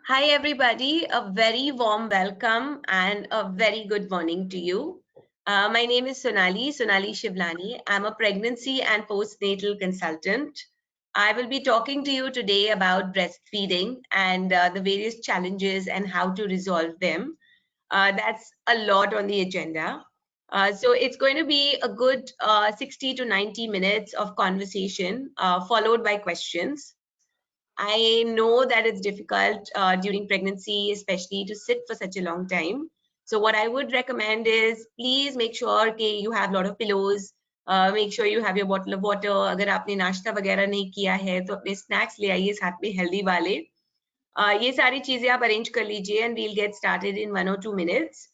Hi, everybody. A very warm welcome and a very good morning to you. My name is Sonali Shivlani. I'm a pregnancy and postnatal consultant. I will be talking to you today about breastfeeding and the various challenges and how to resolve them. That's a lot on the agenda. So it's going to be a good 60 to 90 minutes of conversation, followed by questions. I know that it's difficult during pregnancy, especially to sit for such a long time. So what I would recommend is please make sure that you have a lot of pillows. Make sure you have your bottle of water. अगर आपने नाश्ता वगैरह नहीं किया है तो अपने snacks ले आइए साथ में healthy वाले. ये सारी चीजें आप arrange कर लीजिए and we'll get started in 1 or 2 minutes.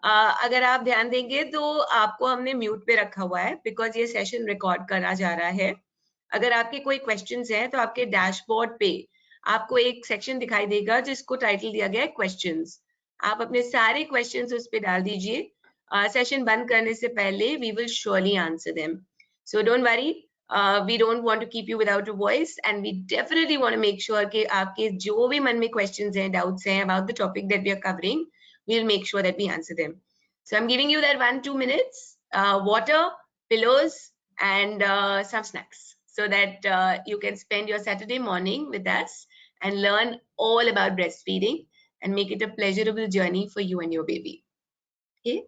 अगर आप ध्यान देंगे तो आपको हमने म्यूट पे रखा हुआ है बिकॉज ये सेशन रिकॉर्ड करा जा रहा है. अगर आपके कोई क्वेश्चंस हैं तो आपके डैशबोर्ड पे आपको एक सेक्शन दिखाई देगा जिसको टाइटल दिया गया है क्वेश्चंस. आप अपने सारे क्वेश्चंस उस पे डाल दीजिए. सेशन बंद करने से पहले we will surely answer them. So don't worry, we don't want to keep you without a voice and we definitely want to make sure कि आपके जो भी मन में questions हैं, doubts हैं about the topic that we are covering, we'll make sure that we answer them. So I'm giving you that 1-2 minutes, water, pillows, and some snacks so that you can spend your Saturday morning with us and learn all about breastfeeding and make it a pleasurable journey for you and your baby. Okay?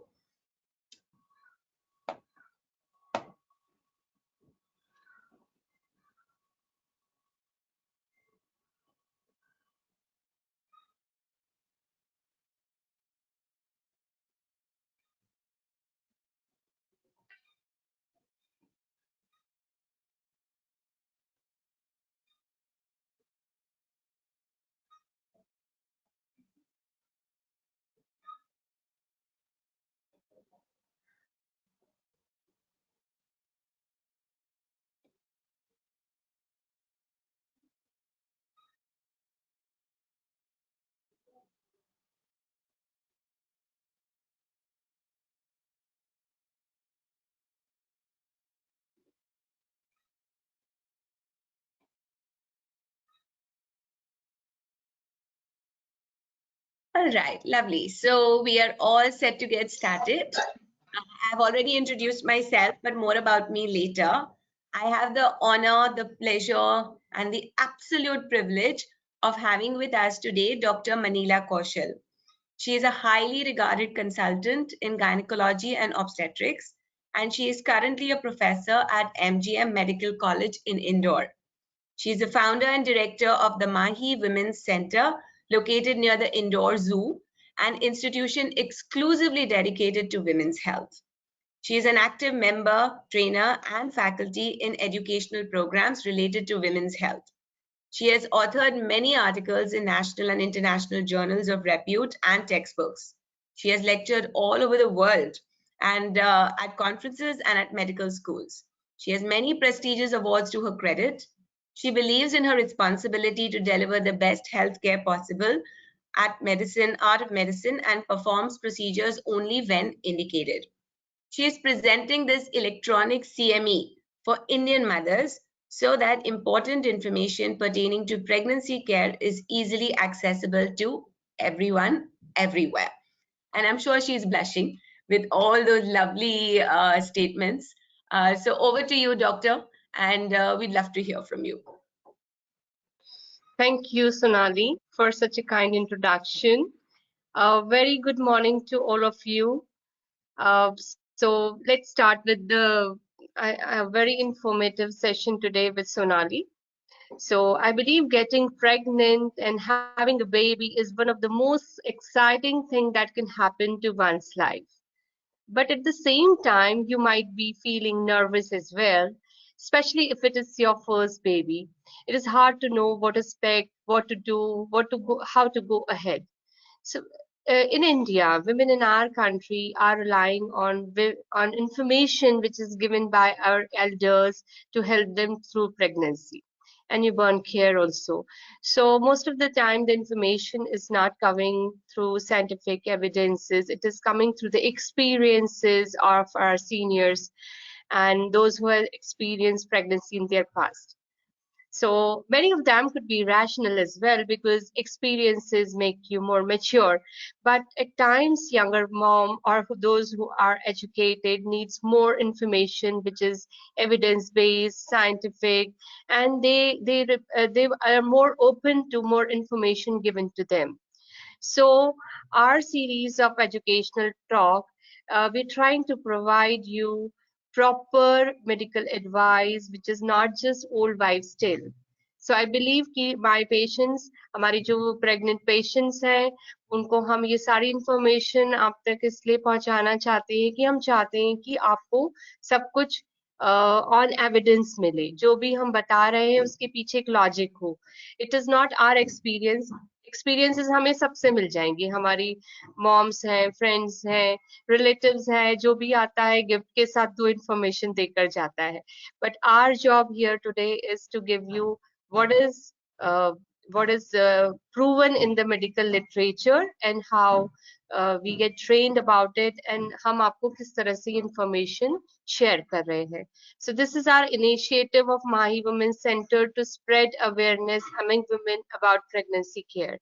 All right, lovely. So we are all set to get started. I've already introduced myself, but more about me later. I have the honor, the pleasure, and the absolute privilege of having with us today Dr. Manila Kaushal. She is a highly regarded consultant in gynecology and obstetrics, and she is currently a professor at MGM Medical College in Indore. She is the founder and director of the Mahi Women's Center, located near the Indore Zoo, an institution exclusively dedicated to women's health. She is an active member, trainer, and faculty in educational programs related to women's health. She has authored many articles in national and international journals of repute and textbooks. She has lectured all over the world and at conferences and at medical schools. She has many prestigious awards to her credit. She believes in her responsibility to deliver the best healthcare possible at medicine, art of medicine, and performs procedures only when indicated. She is presenting this electronic CME for Indian mothers so that important information pertaining to pregnancy care is easily accessible to everyone, everywhere. And I'm sure she's blushing with all those lovely statements. So over to you, Doctor, and we'd love to hear from you. Thank you, Sonali, for such a kind introduction. Very good morning to all of you. So let's start with a very informative session today with Sonali. So I believe getting pregnant and having a baby is one of the most exciting things that can happen to one's life. But at the same time, you might be feeling nervous as well, especially if it is your first baby. It is hard to know what to expect, what to do, how to go ahead. So, in India, women in our country are relying on information which is given by our elders to help them through pregnancy and newborn care also. So most of the time, the information is not coming through scientific evidences. It is coming through the experiences of our seniors and those who have experienced pregnancy in their past. So many of them could be rational as well, because experiences make you more mature. But at times, younger mom or those who are educated needs more information, which is evidence-based, scientific, and they are more open to more information given to them. So our series of educational talk, we're trying to provide you proper medical advice, which is not just old wives' tale. So I believe कि my patients, हमारी जो pregnant patients हैं, उनको हम ये सारी information आप तक इसलिए पहुंचाना चाहते हैं कि हम चाहते हैं कि आपको सब कुछ ऑन एविडेंस मिले, जो भी हम बता रहे हैं उसके पीछे एक लॉजिक हो. It is not our experience. Experiences हमें सबसे मिल जाएंगी, हमारी मॉम्स हैं, फ्रेंड्स हैं, रिलेटिव्स हैं, जो भी आता है गिफ्ट के साथ दो इंफॉर्मेशन देकर जाता है. But our job here today is to give you what is what is proven in the medical literature and how we get trained about it, and हम आपको किस तरह से information share कर रहे हैं. So this is our initiative of Mahi Women's Center to spread awareness among women about pregnancy care.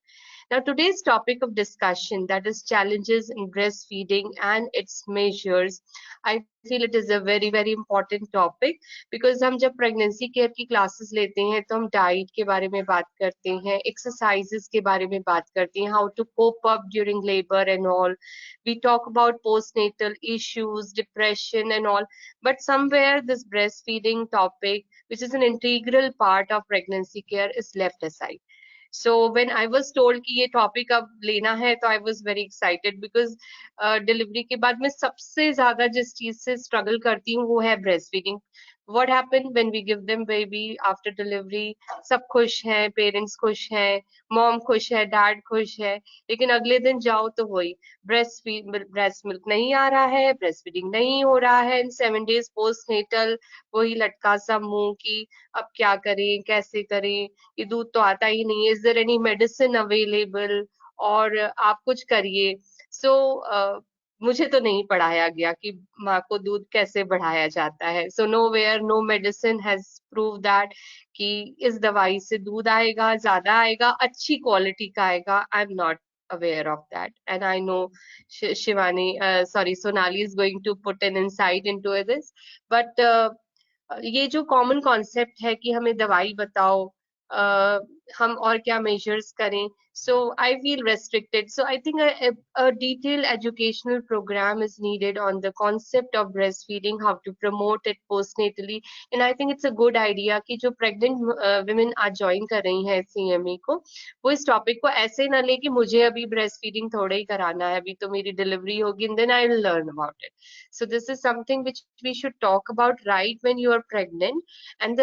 Now, today's topic of discussion, that is challenges in breastfeeding and its measures. I feel it is a very, very important topic because हम जब pregnancy care की classes लेते हैं तो हम diet के बारे में बात करते हैं, exercises के बारे में बात करते हैं, how to cope up during labor and all. We talk about postnatal issues, depression and all. But somewhere this breastfeeding topic, which is an integral part of pregnancy care, is left aside. So when I was told कि ये topic अब लेना है, तो I was very excited because delivery के बाद मैं सबसे ज़्यादा जिस चीज़ से struggle करती हूँ वो है breastfeeding. What happened when we give them baby after delivery? सब खुश हैं, parents खुश हैं, mom खुश है, dad खुश है, लेकिन अगले दिन जाओ तो वही breast milk नहीं आ रहा है, breastfeeding नहीं हो रहा है, and 7 days postnatal वही लटका सा मुंह की अब क्या करें, कैसे करें, ये दूध तो आता ही नहीं है, is there any medicine available, और आप कुछ करिए. So मुझे तो नहीं पढ़ाया गया कि माँ को दूध कैसे बढ़ाया जाता है. So nowhere, no medicine has proved that कि इस दवाई से दूध आएगा, ज्यादा आएगा, अच्छी क्वालिटी का आएगा. I'm not aware of that, and I know Sonali is going to put an insight into this, but ये जो कॉमन कॉन्सेप्ट है कि हमें दवाई बताओ, हम और क्या मेजर्स करें, so I feel restricted. So I think a detailed educational program is needed on the concept of breastfeeding, how to promote it postnatally, and I think it's a good idea कि जो pregnant women आज join कर रही हैं CME को, वो इस topic को ऐसे ना ले कि मुझे अभी breastfeeding थोड़ा ही कराना है, अभी तो मेरी डिलीवरी होगी and then I will learn about it. So this is something which we should talk about right when you are pregnant, and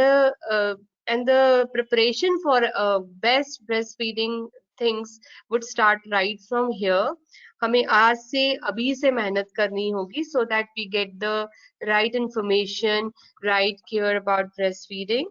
the preparation for best breastfeeding things would start right from here. हमें आज से अभी से मेहनत करनी होगी so that we get the right information, right care about breastfeeding.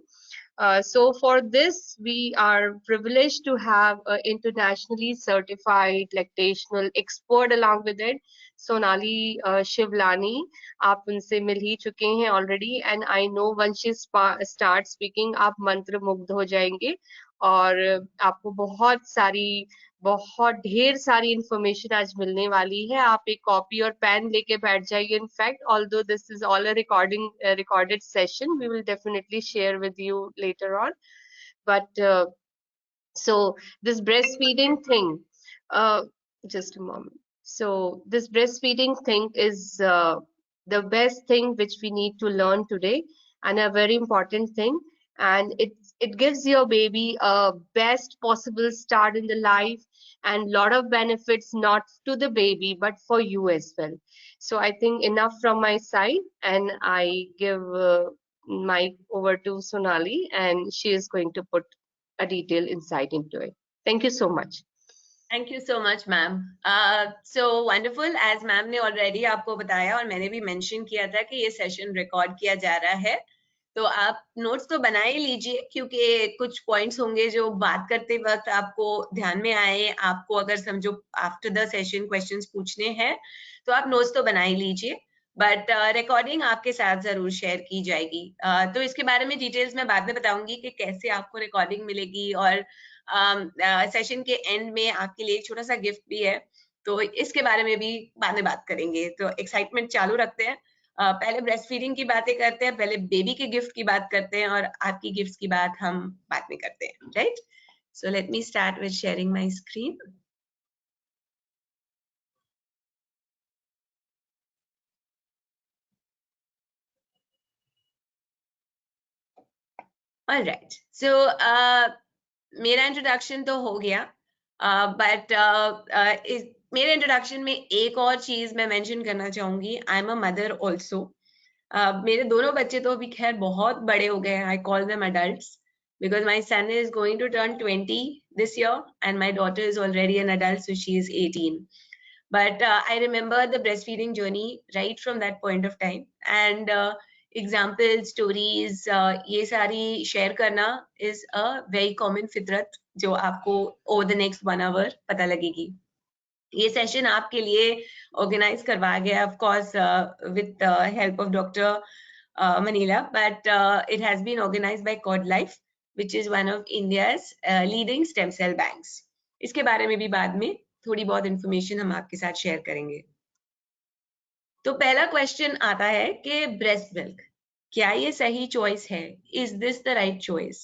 So for this, we are privileged to have an internationally certified lactational expert along with it, Sonali Shivlani. आप उनसे मिल ही चुके हैं already, and I know once she starts speaking, आप मंत्र मुग्ध हो जाएंगे और आपको बहुत ढेर सारी इंफॉर्मेशन आज मिलने वाली है. आप एक कॉपी और पेन लेके बैठ जाइए. In fact although this is all a recorded session, we will definitely share with you later on. But so this breastfeeding thing, just a moment. So this breastfeeding thing is the best thing which we need to learn today, and a very important thing, and it gives your baby a best possible start in the life and lot of benefits, not to the baby but for you as well. So I think enough from my side, and I give mic over to Sonali, and she is going to put a detailed insight into it. Thank you so much. Thank you so much, ma'am. So wonderful. As ma'am ने already आपको बताया और मैंने भी mention किया था कि ये session record किया जा रहा है, तो आप notes तो बना ही लीजिए क्योंकि कुछ points होंगे जो बात करते वक्त आपको ध्यान में आए. आपको अगर समझो after the session questions पूछने हैं तो आप notes तो बना ही लीजिए. बट रिकॉर्डिंग आपके साथ जरूर शेयर की जाएगी। तो इसके बारे में डिटेल्स मैं बाद में बताऊंगी कि कैसे आपको रिकॉर्डिंग मिलेगी, और सेशन के एंड में आपके लिए एक छोटा सा गिफ्ट भी है, तो इसके बारे में भी बाद में बात करेंगे। तो एक्साइटमेंट चालू रखते हैं। पहले ब्रेस्ट फीडिंग की बातें करते हैं, पहले बेबी के गिफ्ट की बात करते हैं, और आपकी गिफ्ट्स की बात हम बाद में करते हैं, right? So let me start with sharing my screen. Alright, so मेरा इंट्रोडक्शन तो हो गया, बट मेरे इंट्रोडक्शन में एक और चीज मैं मेंशन करना चाहूंगी। I am a mother also. मेरे दोनों बच्चे तो अभी खैर बहुत बड़े हो गए हैं। I call them adults because my son is going to turn 20 this year and my daughter is already an adult, so she is 18. But I remember the breastfeeding journey right from that point of time, and example stories ये सारी share करना is a very common फितरत जो आपको over the next 1 hour पता लगेगी। ये session आपके लिए ऑर्गेनाइज करवाया गया of course with help of doctor Manila, but it has been organized by Cord Life, which is one of India's leading stem cell banks. इसके बारे में भी बाद में थोड़ी बहुत इंफॉर्मेशन हम आपके साथ शेयर करेंगे। तो पहला क्वेश्चन आता है कि ब्रेस्ट मिल्क क्या ये सही चॉइस है? Is this the right choice?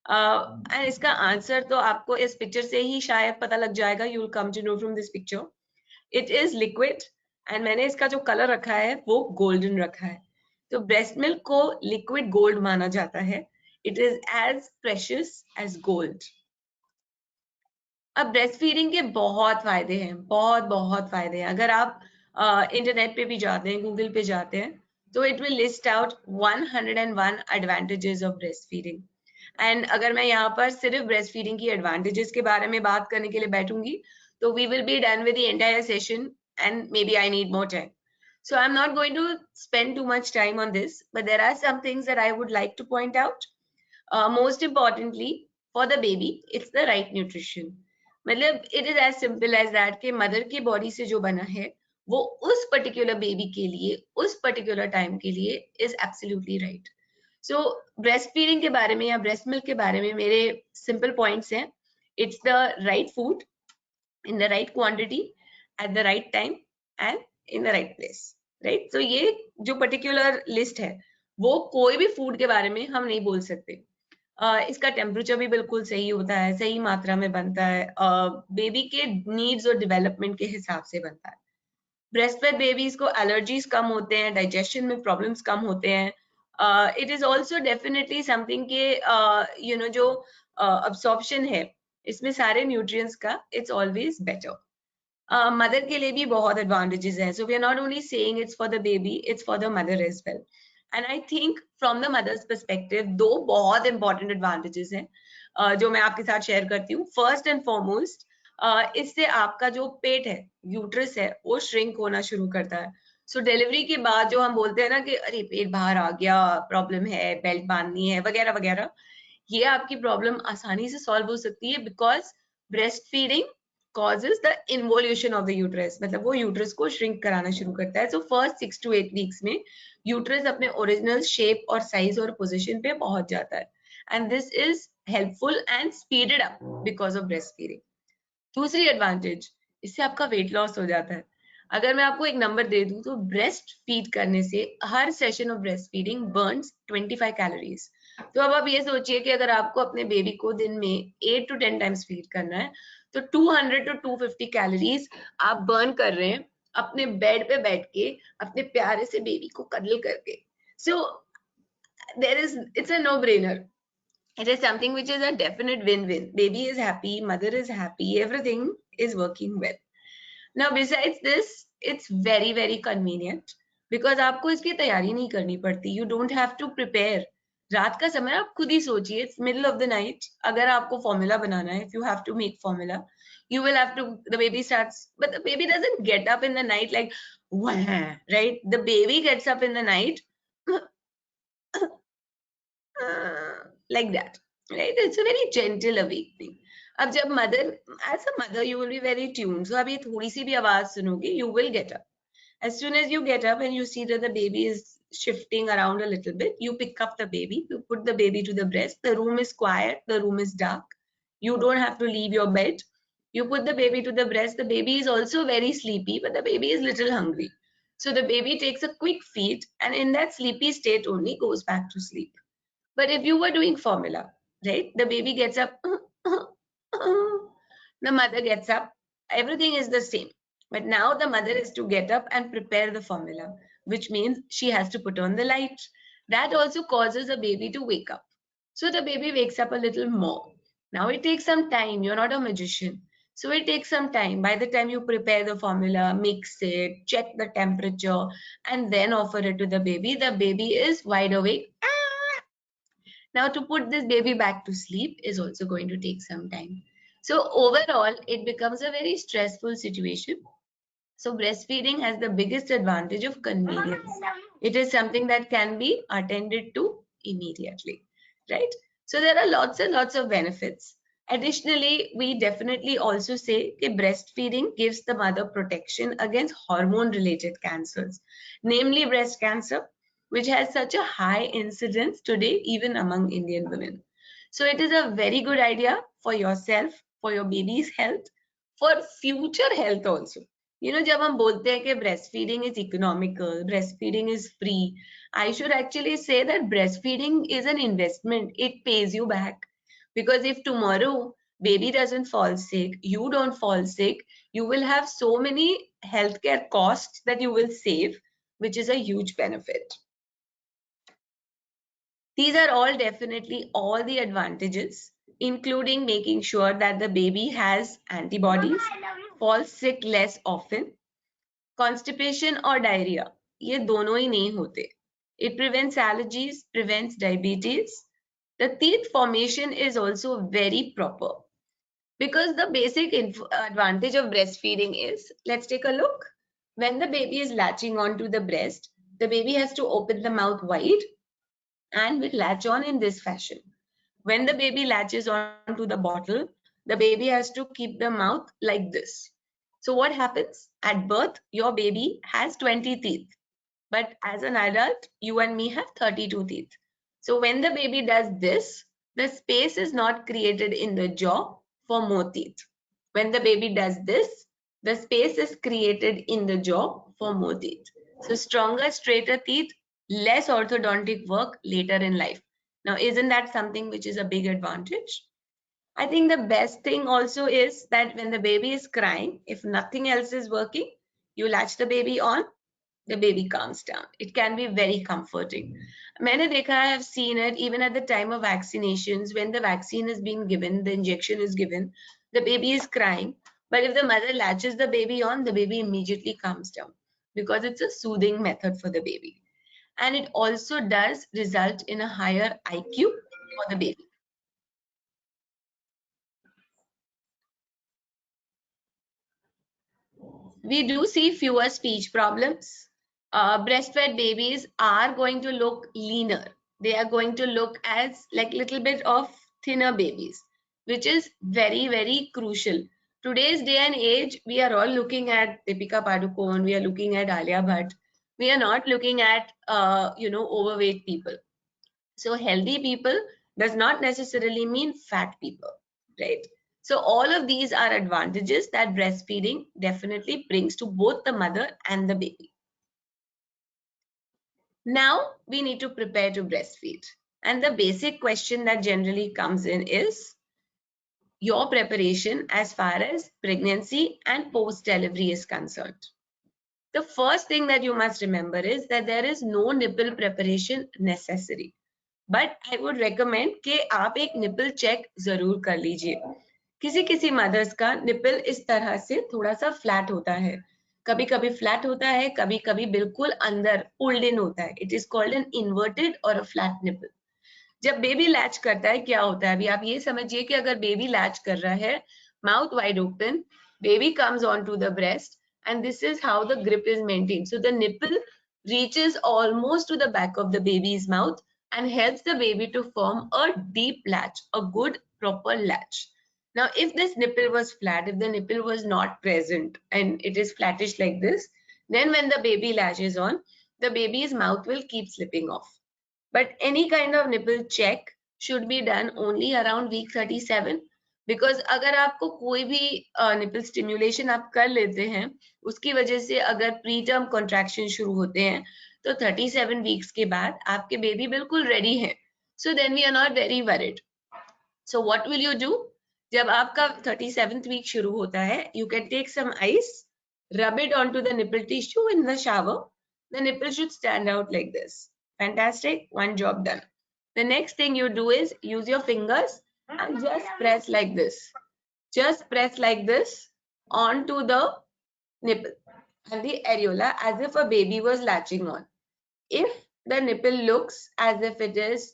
And इसका आंसर तो आपको इस पिक्चर से ही शायद पता लग जाएगा। You will come to know from this picture. It is liquid and मैंने इसका जो कलर रखा है वो गोल्डन रखा है। तो ब्रेस्ट मिल्क को लिक्विड गोल्ड माना जाता है। It is as precious as gold. अब ब्रेस्ट फीडिंग के बहुत फायदे हैं, बहुत बहुत फायदे हैं। अगर आप इंटरनेट पे भी जाते हैं, गूगल पे जाते हैं, तो it will list out 101 advantages of breast feeding. And अगर मैं यहाँ पर सिर्फ ब्रेस्ट फीडिंग की एडवांटेजेस के बारे में बात करने के लिए बैठूंगी तो we will be done with the entire session and maybe I need more time. So I'm not going to spend too much time on this, but there are some things that I would like to point out. Most importantly, for the baby, it's the right nutrition. मतलब it is as simple as that कि mother की body से जो बना है वो उस particular baby के लिए उस पर्टिकुलर टाइम के लिए is absolutely right. So breast feeding के बारे में या ब्रेस्ट मिल्क के बारे में मेरे सिंपल पॉइंट्स हैं. It's the right food in the right quantity at the right time and in the right place, right. तो ये जो पर्टिकुलर लिस्ट है वो कोई भी फूड के बारे में हम नहीं बोल सकते. इसका टेम्परेचर भी बिल्कुल सही होता है, सही मात्रा में बनता है, बेबी के नीड्स और डेवलपमेंट के हिसाब से बनता है. ब्रेस्ट फेड बेबीज को एलर्जीज कम होते हैं, डाइजेशन में प्रॉब्लम्स कम होते हैं. It is also definitely something के यू नो जो अब्सॉर्प्शन है इसमें सारे न्यूट्रिएंट्स का इट्स ऑलवेज बेटर. मदर के लिए भी बहुत एडवांटेजेस हैं. So we are not only saying it's for the baby, it's for the mother as well. And I think from the mother's perspective दो बहुत इंपॉर्टेंट एडवांटेजेस हैं जो मैं आपके साथ शेयर करती हूँ. फर्स्ट एंड फॉरमोस्ट, इससे आपका जो पेट है, यूट्रस है, वो श्रिंक होना शुरू करता है. सो डिलीवरी के बाद जो हम बोलते हैं ना कि अरे पेट बाहर आ गया, प्रॉब्लम है, बेल्ट बांधनी है वगैरह वगैरह, ये आपकी प्रॉब्लम आसानी से सॉल्व हो सकती है because breast feeding causes the involution of the uterus. मतलब वो यूट्रस को श्रिंक कराना शुरू करता है. सो फर्स्ट 6 to 8 वीक्स में यूट्रस अपने ओरिजिनल शेप और साइज और पोजीशन पे पहुंच जाता है. And this is helpful and speeded up because of breast feeding. दूसरी एडवांटेज, इससे आपका वेट लॉस हो जाता है. अगर मैं आपको एक नंबर दे दूं तो ब्रेस्ट फीड करने से हर session of breast feeding burns 25 calories. तो अब आप ये सोचिए कि अगर आपको अपने बेबी को दिन में 8 to 10 टाइम्स फीड करना है तो 200 to 250 कैलोरीज आप बर्न कर रहे हैं अपने बेड पे बैठ के अपने प्यारे से बेबी को कडल करके. So there is, it's a no brainer. It is something which is a definite win-win. Baby is happy, mother is happy, everything is working well. Now besides this, it's very very convenient because आपको इसकी तैयारी नहीं करनी पड़ती. You don't have to prepare. रात का समय आप खुद ही सोचिए, it's middle of the night. अगर आपको formula बनाना है, if you have to make formula, you will have to, the baby starts, but the baby doesn't get up in the night like, wah, right? The baby gets up in the night like that, right? It's a very gentle awakening. अब जब mother, as a mother you will be very tuned, so अब ये थोड़ी सी भी आवाज सुनोगे you will get up. As soon as you get up and you see that the baby is shifting around a little bit, you pick up the baby, you put the baby to the breast. The room is quiet, the room is dark. You don't have to leave your bed. You put the baby to the breast. The baby is also very sleepy, but the baby is little hungry. So the baby takes a quick feed and in that sleepy state only goes back to sleep. But if you were doing formula, right, the baby gets up, the mother gets up, everything is the same. But now the mother is to get up and prepare the formula, which means she has to put on the light. That also causes a baby to wake up. So the baby wakes up a little more. Now it takes some time. You're not a magician. So it takes some time. By the time you prepare the formula, mix it, check the temperature, and then offer it to the baby is wide awake. Now to put this baby back to sleep is also going to take some time. So overall, it becomes a very stressful situation. So breastfeeding has the biggest advantage of convenience. It is something that can be attended to immediately, right? So there are lots and lots of benefits. Additionally, we definitely also say that breastfeeding gives the mother protection against hormone-related cancers, namely breast cancer, which has such a high incidence today, even among Indian women. So it is a very good idea for yourself, for your baby's health, for future health also. जब हम बोलते हैं कि breastfeeding is economical, breastfeeding is free, I should actually say that breastfeeding is an investment. It pays you back. Because if tomorrow baby doesn't fall sick, you don't fall sick, you will have so many healthcare costs that you will save, which is a huge benefit. These are all definitely all the advantages, including making sure that the baby has antibodies, falls sick less often. Constipation or diarrhea, ये दोनों ही नहीं होते. It prevents allergies, prevents diabetes. The teeth formation is also very proper. Because the basic advantage of breastfeeding is, let's take a look. When the baby is latching onto the breast, the baby has to open the mouth wide and will latch on in this fashion. When the baby latches onto the bottle, the baby has to keep the mouth like this. So what happens? At birth, your baby has 20 teeth. But as an adult, you and me have 32 teeth. So when the baby does this, the space is not created in the jaw for more teeth. When the baby does this, the space is created in the jaw for more teeth. So stronger, straighter teeth, less orthodontic work later in life. Now, isn't that something which is a big advantage? I think the best thing also is that when the baby is crying, if nothing else is working, you latch the baby on, the baby calms down. It can be very comforting. मैंने देखा, I have seen it even at the time of vaccinations, when the vaccine is being given, the injection is given, the baby is crying. But if the mother latches the baby on, the baby immediately calms down because it's a soothing method for the baby. And it also does result in a higher IQ for the baby. We do see fewer speech problems. Breastfed babies are going to look leaner. They are going to look as like little bit of thinner babies, which is very, very crucial. Today's day and age, we are all looking at Deepika Padukone, we are looking at Alia Bhatt. We are not looking at, overweight people. So healthy people does not necessarily mean fat people, right? So all of these are advantages that breastfeeding definitely brings to both the mother and the baby. Now we need to prepare to breastfeed. And the basic question that generally comes in is your preparation as far as pregnancy and post-delivery is concerned. The first thing that you must remember is that there is no nipple preparation necessary. But I would recommend कि आप एक nipple check जरूर कर लीजिए. किसी किसी mother's का nipple इस तरह से थोड़ा सा फ्लैट होता है, कभी कभी फ्लैट होता है, कभी कभी बिल्कुल अंदर पुल्ड इन होता है. It is called an inverted और अ फ्लैट निपल. जब बेबी लैच करता है क्या होता है, अभी आप ये समझिए कि अगर बेबी लैच कर रहा है, mouth wide open, baby comes on to the breast and this is how the grip is maintained. So the nipple reaches almost to the back of the baby's mouth and helps the baby to form a deep latch, a good proper latch. Now, if this nipple was flat, if the nipple was not present and it is flattish like this, Then when the baby latches on, the baby's mouth will keep slipping off. But any kind of nipple check should be done only around week 37, because अगर आपको कोई भी nipple stimulation आप कर लेते हैं, उसकी वजह से अगर preterm contraction शुरू होते हैं, तो 37 weeks के बाद आपके baby बिल्कुल ready है. So then we are not very worried. So what will you do? जब आपका 37th week शुरू होता है, you can take some ice, rub it onto the nipple tissue in the shower. The nipple should stand out like this. Fantastic, one job done. The next thing you do is use your fingers and just press like this. Just press like this onto the nipple and the areola as if a baby was latching on. If the nipple looks as if it is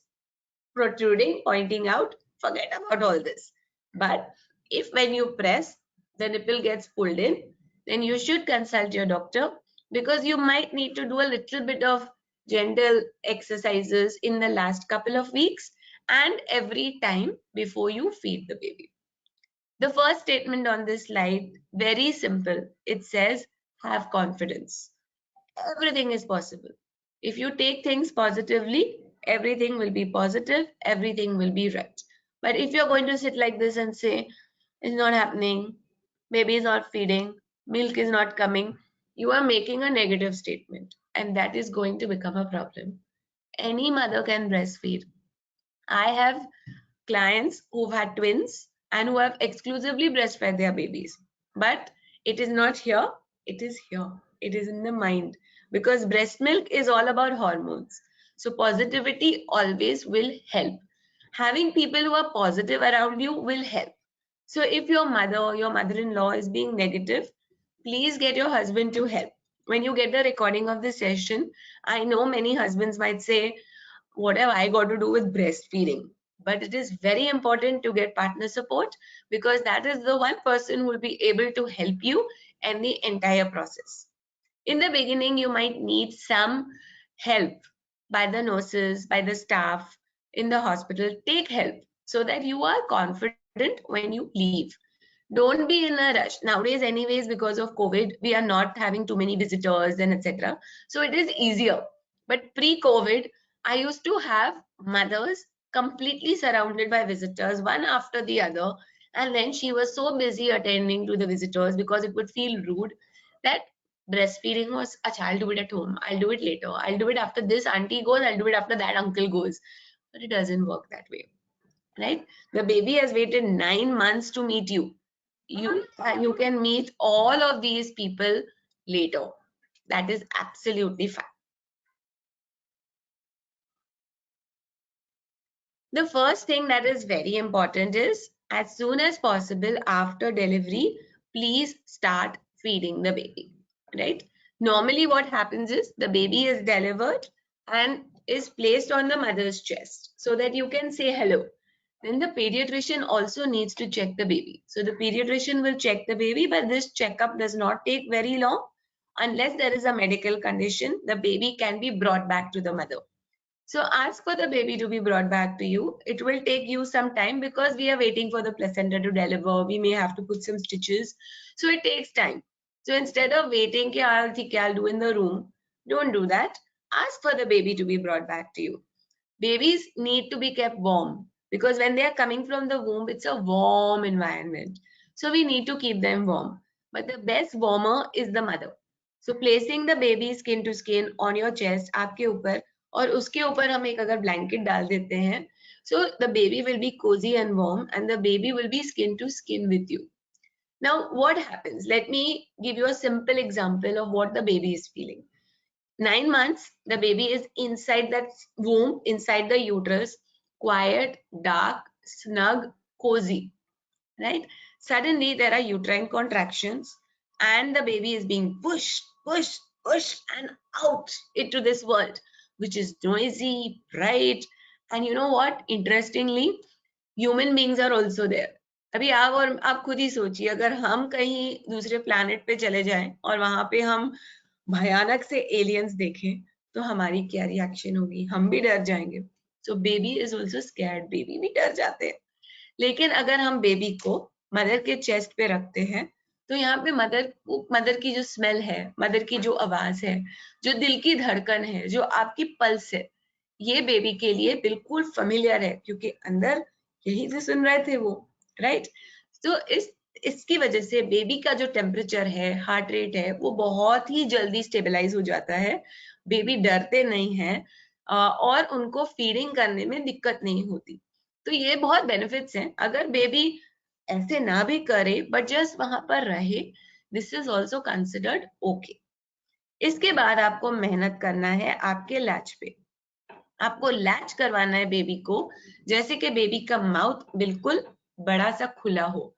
protruding, pointing out, forget about all this. But if when you press, the nipple gets pulled in, then you should consult your doctor, because you might need to do a little bit of gentle exercises in the last couple of weeks and every time before you feed the baby. The first statement on this slide, very simple. It says, have confidence. Everything is possible. If you take things positively, everything will be positive, everything will be right. But if you're going to sit like this and say, it's not happening, baby is not feeding, milk is not coming, you are making a negative statement, and that is going to become a problem. Any mother can breastfeed. I have clients who've had twins and who have exclusively breastfed their babies. But it is not here, it is here. It is in the mind, because breast milk is all about hormones. So positivity always will help. Having people who are positive around you will help. So if your mother or your mother-in-law is being negative, please get your husband to help. When you get the recording of this session, I know many husbands might say, what have I got to do with breastfeeding? But it is very important to get partner support, because that is the one person who will be able to help you in the entire process. In the beginning, you might need some help by the nurses, by the staff in the hospital. Take help so that you are confident when you leave. Don't be in a rush. Nowadays, anyways, because of COVID, we are not having too many visitors and etc. So it is easier. But pre-COVID, I used to have mothers completely surrounded by visitors, one after the other. And then she was so busy attending to the visitors because it would feel rude that breastfeeding was, I'll do it at home. I'll do it later. I'll do it after this auntie goes. I'll do it after that uncle goes. But it doesn't work that way, right? The baby has waited 9 months to meet you. You can meet all of these people later. That is absolutely fine. The first thing that is very important is, as soon as possible after delivery, please start feeding the baby, right? Normally what happens is the baby is delivered and is placed on the mother's chest so that you can say hello. Then the pediatrician also needs to check the baby. So the pediatrician will check the baby, but this checkup does not take very long. Unless there is a medical condition, the baby can be brought back to the mother. So ask for the baby to be brought back to you. It will take you some time because we are waiting for the placenta to deliver. We may have to put some stitches. So it takes time. So instead of waiting, I'll do in the room, don't do that. Ask for the baby to be brought back to you. Babies need to be kept warm because when they are coming from the womb, it's a warm environment. So we need to keep them warm. But the best warmer is the mother. So placing the baby skin to skin on your chest, आपके ऊपर, और उसके ऊपर हम एक अगर blanket डाल देते हैं, so the baby will be cozy and warm and the baby will be skin to skin with you. Now what happens? Let me give you a simple example of what the baby is feeling. 9 months, the baby is inside that womb, inside the uterus, quiet, dark, snug, cozy, right? Suddenly there are uterine contractions and the baby is being pushed and out into this world, which is noisy, bright, and you know what? Interestingly, human beings are also there. अभी आप खुद ही सोचिए, अगर हम कहीं दूसरे planet पे चले जाएं और वहां पे हम भयानक से एलियंस देखें तो हमारी क्या रिएक्शन होगी? हम भी डर जाएंगे. So baby is also scared. Baby भी डर जाते हैं. लेकिन अगर हम बेबी को मदर के चेस्ट पे रखते हैं तो यहाँ पे मदर की जो स्मेल है, मदर की जो आवाज है, जो दिल की धड़कन है, जो आपकी पल्स है, ये बेबी के लिए बिल्कुल फेमिलियर है, क्योंकि अंदर यही से सुन रहे थे वो, राइट। तो इसकी वजह से बेबी का जो टेम्परेचर है, हार्ट रेट है, वो बहुत ही जल्दी स्टेबलाइज हो जाता है। बेबी डरते नहीं है और उनको फीडिंग करने में दिक्कत नहीं होती। तो ये बहुत बेनिफिट्स हैं। अगर बेबी ऐसे ना भी करे बट जस्ट वहां पर रहे, this is also considered okay. इसके बाद आपको मेहनत करना है आपके लैच पे। आपको लैच करवाना है बेबी को, जैसे कि बेबी का माउथ बिल्कुल बड़ा सा खुला हो।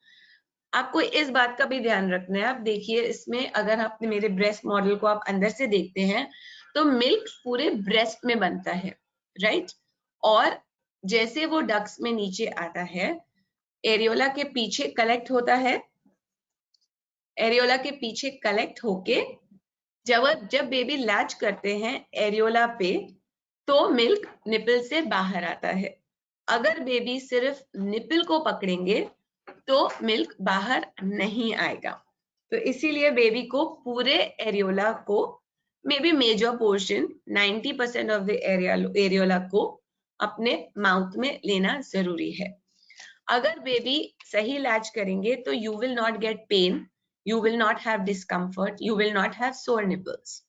आपको इस बात का भी ध्यान रखना है। आप देखिए इसमें, अगर आपने मेरे ब्रेस्ट मॉडल को आप अंदर से देखते हैं तो मिल्क पूरे ब्रेस्ट में बनता है, राइट। और जैसे वो डक्स में नीचे आता है, एरियोला के पीछे कलेक्ट होता है, एरियोला के पीछे कलेक्ट होके जब बेबी लैच करते हैं एरियोला पे, तो मिल्क निपल से बाहर आता है। अगर बेबी सिर्फ निपल को पकड़ेंगे तो मिल्क बाहर नहीं आएगा। तो इसीलिए बेबी को पूरे एरियोला को, maybe major portion 90% of the areola को अपने माउथ में लेना जरूरी है। अगर बेबी सही लैच करेंगे तो you will not get pain, you will not have discomfort, you will not have sore nipples.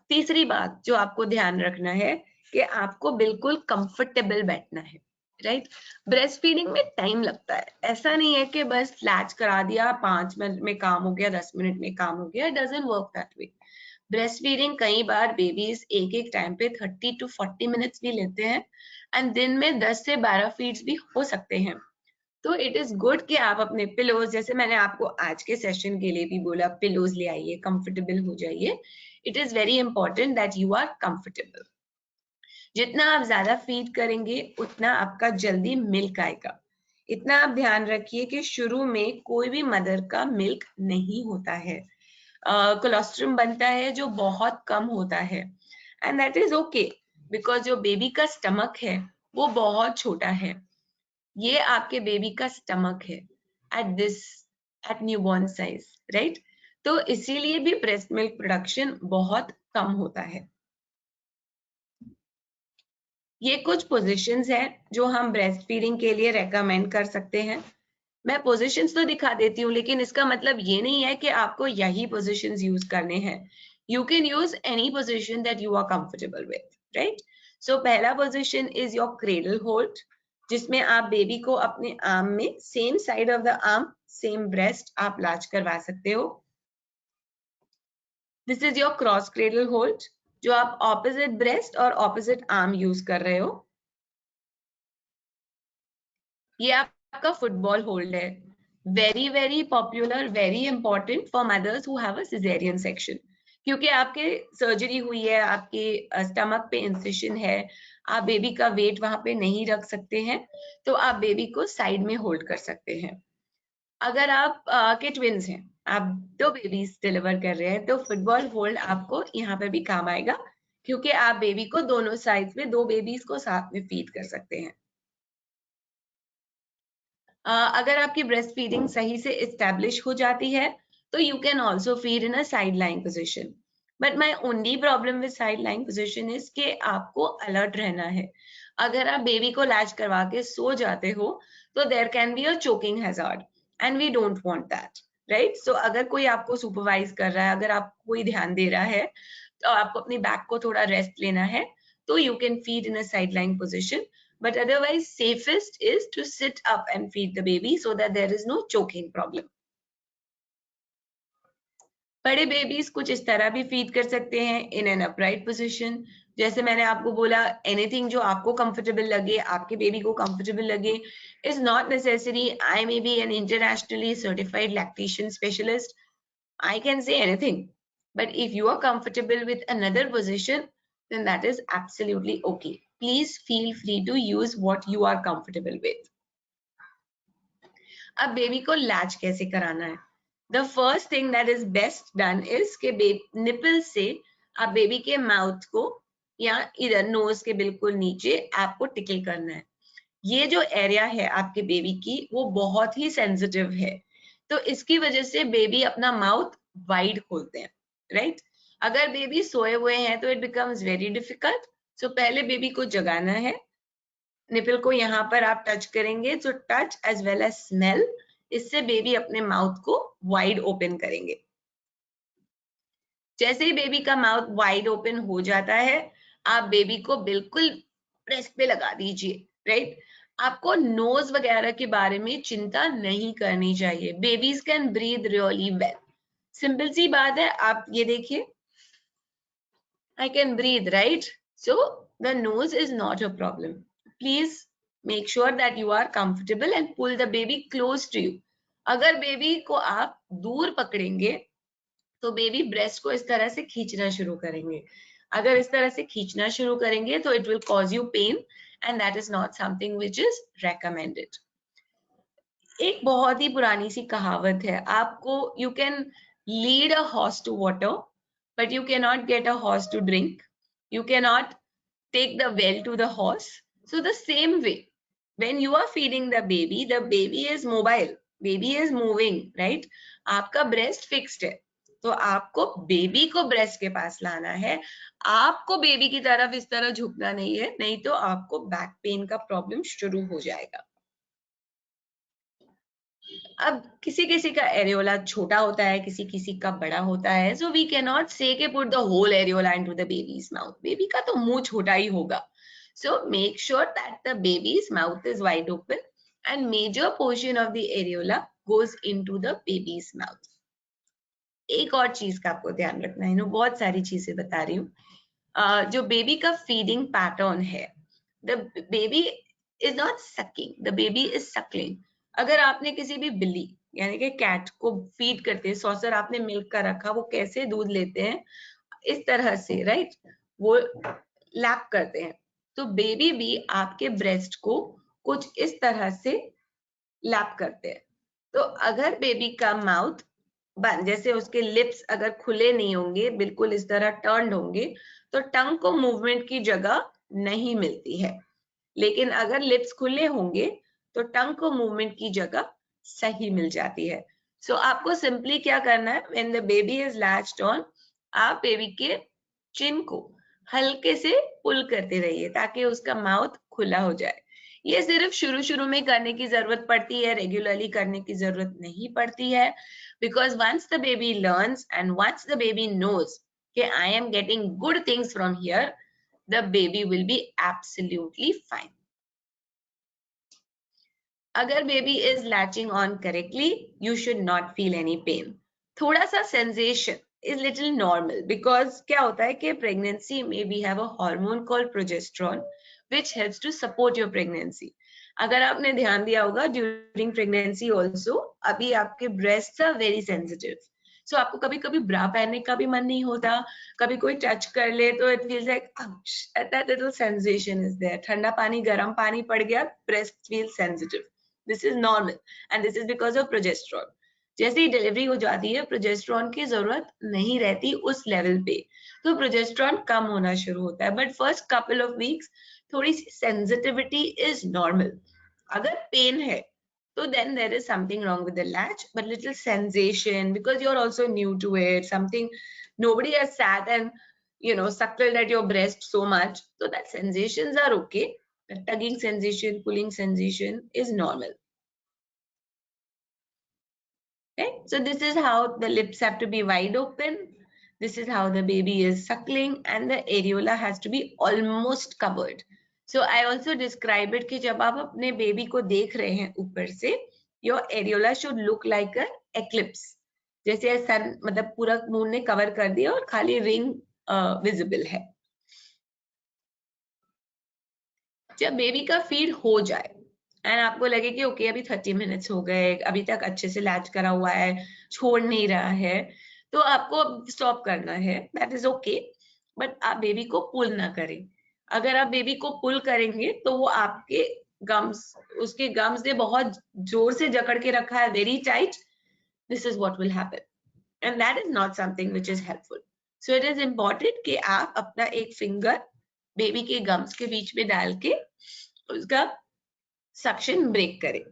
तीसरी बात जो आपको ध्यान रखना है कि आपको बिल्कुल कंफर्टेबल बैठना है, राइट। ब्रेस्ट फीडिंग में टाइम लगता है, ऐसा नहीं है कि बस लैच करा दिया 5 मिनट में काम हो गया, 10 मिनट में काम हो गया। It doesn't work that way. Breast feeding कई बार बेबीज एक टाइम पे 30 to 40 मिनट्स भी लेते हैं, एंड दिन में 10 से 12 फीड्स भी हो सकते हैं। तो इट इज गुड कि आप अपने पिलोज, जैसे मैंने आपको आज के सेशन के लिए भी बोला, पिलोज ले आइए, कंफर्टेबल हो जाइए। It is very important that you are comfortable. जितना आप ज्यादा फीड करेंगे उतना आपका जल्दी मिल्क आएगा। इतना आप ध्यान रखिए कि शुरू में कोई भी मदर का मिल्क नहीं होता है, कोलेस्ट्रॉल बनता है जो बहुत कम होता है, and that is okay, because जो बेबी का स्टमक है वो बहुत छोटा है। ये आपके बेबी का स्टमक है एट न्यूबॉर्न साइज, राइट। तो इसीलिए भी ब्रेस्ट मिल्क प्रोडक्शन बहुत कम होता है। ये कुछ पोजीशंस हैं जो हम ब्रेस्ट फीडिंग के लिए रेकमेंड कर सकते हैं। मैं पोजीशंस तो दिखा देती हूँ, लेकिन इसका मतलब ये नहीं है कि आपको यही पोजीशंस यूज करने हैं। You can use any position that you are comfortable with, right. So पहला position is your cradle hold, जिसमें आप बेबी को अपने आर्म में, same side of the arm, same breast आप लाच करवा सकते हो। This is your cross cradle hold, जो आप ऑपोजिट ब्रेस्ट और ऑपोजिट आर्म यूज कर रहे हो। ये आपका फुटबॉल होल्ड है, very very popular, very important for mothers who have a caesarean section, क्योंकि आपके सर्जरी हुई है, आपके स्टमक पे इंसिशन है, आप बेबी का वेट वहां पे नहीं रख सकते हैं, तो आप बेबी को साइड में होल्ड कर सकते हैं। अगर आप के ट्विन्स हैं, आप 2 बेबीज डिलीवर कर रहे हैं, तो फुटबॉल होल्ड आपको यहाँ पे भी काम आएगा, क्योंकि आप बेबी को दोनों साइड में 2 बेबीज को साथ में फीड कर सकते हैं। अगर आपकी ब्रेस्ट फीडिंग सही से इस्टेब्लिश हो जाती है तो you can also feed in a side line position. But my only problem with side line position is कि आपको अलर्ट रहना है। अगर आप बेबी को लैच करवा के सो जाते हो तो there can be a choking hazard, and we don't want that, right. So अगर कोई आपको सुपरवाइज कर रहा है, अगर आपको कोई ध्यान दे रहा है, तो आपको अपनी बैक को थोड़ा रेस्ट लेना है, तो you can feed in a side line position. But otherwise, safest is to sit up and feed the baby so that there is no choking problem. बड़े बेबीज कुछ इस तरह भी फीड कर सकते हैं इन एन अपराइट पोजिशन। जैसे मैंने आपको बोला, एनीथिंग जो आपको कंफर्टेबल लगे, आपके बेबी को कंफर्टेबल लगे, is not necessary I may be N internationally certified lactation specialist, I can say anything, but if you are comfortable with another position, then that is absolutely okay. Please feel free to use what you are comfortable with. अब baby को latch कैसे कराना है? The first thing that is best done is कि nipple से आप baby के mouth को या इधर नोज के बिल्कुल नीचे आपको टिकल करना है। ये जो एरिया है आपके बेबी की, वो बहुत ही सेंसिटिव है। तो इसकी वजह से बेबी अपना माउथ वाइड खोलते हैं, राइट? अगर बेबी सोए हुए हैं तो इट बिकम्स वेरी डिफिकल्ट। सो पहले बेबी को जगाना है, निपल को यहाँ पर आप टच करेंगे, so touch as well as smell, इससे बेबी अपने माउथ को वाइड ओपन करेंगे। जैसे ही बेबी का माउथ वाइड ओपन हो जाता है, आप बेबी को बिल्कुल ब्रेस्ट पे लगा दीजिए, राइट? आपको नोज वगैरह के बारे में चिंता नहीं करनी चाहिए। Babies can breathe really well. Simple सी बात है, आप ये देखिए, I can breathe, right? So the nose is not a problem. Please make sure that you are comfortable and pull the baby close to you. अगर baby को आप दूर पकड़ेंगे तो बेबी ब्रेस्ट को इस तरह से खींचना शुरू करेंगे। अगर इस तरह से खींचना शुरू करेंगे तो it will cause you pain and that is not something which is recommended. एक बहुत ही पुरानी सी कहावत है, आपको you can lead a horse to water but you can not get a horse to drink, you can not take the well to the horse. So the same way, when you are feeding the baby is mobile, baby is moving, right? आपका breast fixed है, तो आपको baby को breast के पास लाना है। आपको baby की तरफ इस तरह झुकना नहीं है, नहीं तो आपको बैक पेन का प्रॉब्लम शुरू हो जाएगा। अब किसी किसी का एरियोला छोटा होता है, किसी किसी का बड़ा होता है, so we can not say के put the whole areola into the baby's mouth. Baby का तो मुंह छोटा ही होगा। So make sure that the baby's mouth is wide open and major portion of the areola goes into the baby's mouth. एक और चीज का आपको ध्यान रखना है, बहुत सारी चीजें बता रही हूँ। जो बेबी का फीडिंग पैटर्न है, the baby is not sucking, the baby is Suckling. अगर आपने किसी भी बिल्ली यानी कि कैट को फीड करते हैं, सॉसर आपने मिल्क का रखा, वो कैसे दूध लेते हैं, इस तरह से, राइट? वो लैप करते हैं। तो बेबी भी आपके ब्रेस्ट को कुछ इस तरह से लैप करते हैं। तो अगर बेबी का माउथ बंद, जैसे उसके लिप्स अगर खुले नहीं होंगे, बिल्कुल इस तरह टर्न्ड होंगे, तो टंग को मूवमेंट की जगह नहीं मिलती है। लेकिन अगर लिप्स खुले होंगे तो टंग को मूवमेंट की जगह सही मिल जाती है। सो आपको सिंपली क्या करना है, when the baby is latched on, आप बेबी के चिन को हल्के से पुल करते रहिए ताकि उसका माउथ खुला हो जाए। ये सिर्फ शुरू शुरू में करने की जरूरत पड़ती है, रेगुलरली करने की जरूरत नहीं पड़ती है, because once the baby learns and once the baby knows कि I am getting good things from here, the baby will be absolutely fine. अगर baby is latching on correctly, you should not feel any pain. थोड़ा सा sensation is little normal, because क्या होता है कि pregnancy में we have a hormone called progesterone which helps to support your pregnancy. अगर आपने ध्यान दिया होगा ड्यूरिंग प्रेगनेंसी ऑल्सो, अभी आपके ब्रेस्ट आर वेरी सेंसिटिव, सो आपको कभी कभी ब्रा पहनने का भी मन नहीं होता, कभी कोई टच कर ले तो it feels like that little sensation is there. ठंडा पानी गर्म पानी पड़ गया, breast feel sensitive. This is normal and this is because of progesterone. जैसे ही डिलीवरी हो जाती है, प्रोजेस्टेरॉन की जरूरत नहीं रहती उस लेवल पे, तो प्रोजेस्टेरॉन कम होना शुरू होता है। But first couple of weeks थोड़ी सी सेंसिटिविटी इज नॉर्मल। अगर पेन है so then there is something wrong with the latch, but little sensation because you're also new to it, something nobody has sat and suckled at your breast so much, so that sensations are okay. The tugging sensation, pulling sensation is normal. Okay, so this is how the lips have to be wide open, this is how the baby is suckling, and the areola has to be almost covered. So I also describe it कि जब आप अपने baby को देख रहे हैं ऊपर से, your areola should look like an eclipse, जैसे सन मतलब पूरा मून ने कवर कर दिया और खाली रिंग विजिबल है। जब बेबी का फीड हो जाए एंड आपको लगे कि ओके अभी 30 मिनट्स हो गए, अभी तक अच्छे से लैच करा हुआ है, छोड़ नहीं रहा है, तो आपको स्टॉप करना है, दैट इज ओके। बट आप बेबी को पुल ना करें। अगर आप बेबी को पुल करेंगे तो वो आपके गम्स, उसके गम्स ने बहुत जोर से जकड़ के रखा है, very tight, this is what will happen and that is not something which is helpful. So it is important कि आप अपना एक फिंगर बेबी के गम्स के बीच में डाल के उसका सक्शन ब्रेक करें।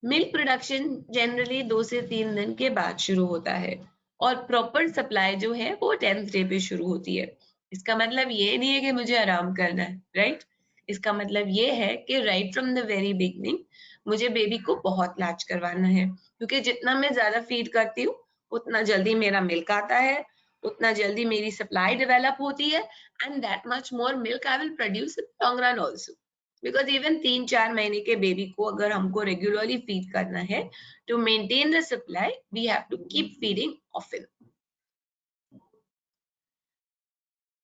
मिल्क प्रोडक्शन जनरली 2 से 3 दिन के बाद शुरू होता है और प्रॉपर सप्लाई जो है वो 10th डे पे शुरू होती है। इसका मतलब ये नहीं है कि मुझे आराम करना है, राइट? इसका मतलब ये है कि right from the very beginning मुझे बेबी को बहुत लैच करवाना है, क्योंकि जितना मैं ज्यादा फीड करती हूँ उतना जल्दी मेरा मिल्क आता है, उतना जल्दी मेरी सप्लाई डेवलप होती है, and that much more milk I will produce in long run also. Because even 3-4 महीने के बेबी को अगर हमको रेगुलरली फीड करना है to maintain the supply, we have to keep feeding often.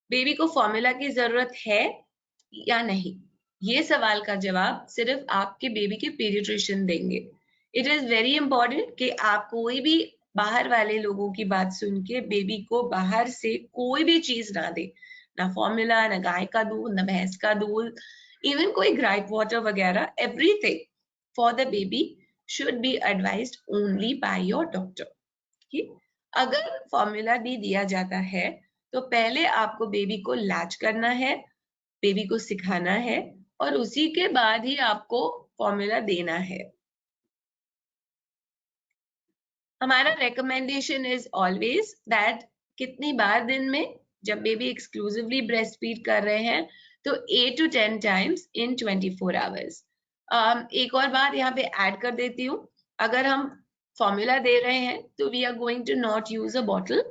Baby को फॉर्मूला की जरूरत है या नहीं, ये सवाल का जवाब सिर्फ आपके बेबी के पीडियाट्रिशियन देंगे। इट इज वेरी इंपॉर्टेंट कि आप कोई भी बाहर वाले लोगों की बात सुन के बेबी को बाहर से कोई भी चीज ना दे, ना फॉर्मूला, ना गाय का दूध, ना भैंस का दूध, इवन कोई ग्राइप वाटर वगैरह, everything for the baby should be advised only by your doctor. अगर फॉर्मूला भी दिया जाता है तो पहले आपको बेबी को लैच करना है, बेबी को सिखाना है, और उसी के बाद ही आपको फॉर्मूला देना है। हमारा रिकमेंडेशन इज ऑलवेज दैट कितनी बार दिन में, जब बेबी एक्सक्लूसिवली ब्रेस्ट फीड कर रहे हैं तो 8 to 10 टाइम्स इन 24 आवर्स। एक और बात यहाँ पे ऐड कर देती हूँ, अगर हम फॉर्मूला दे रहे हैं तो we are going to not use a bottle,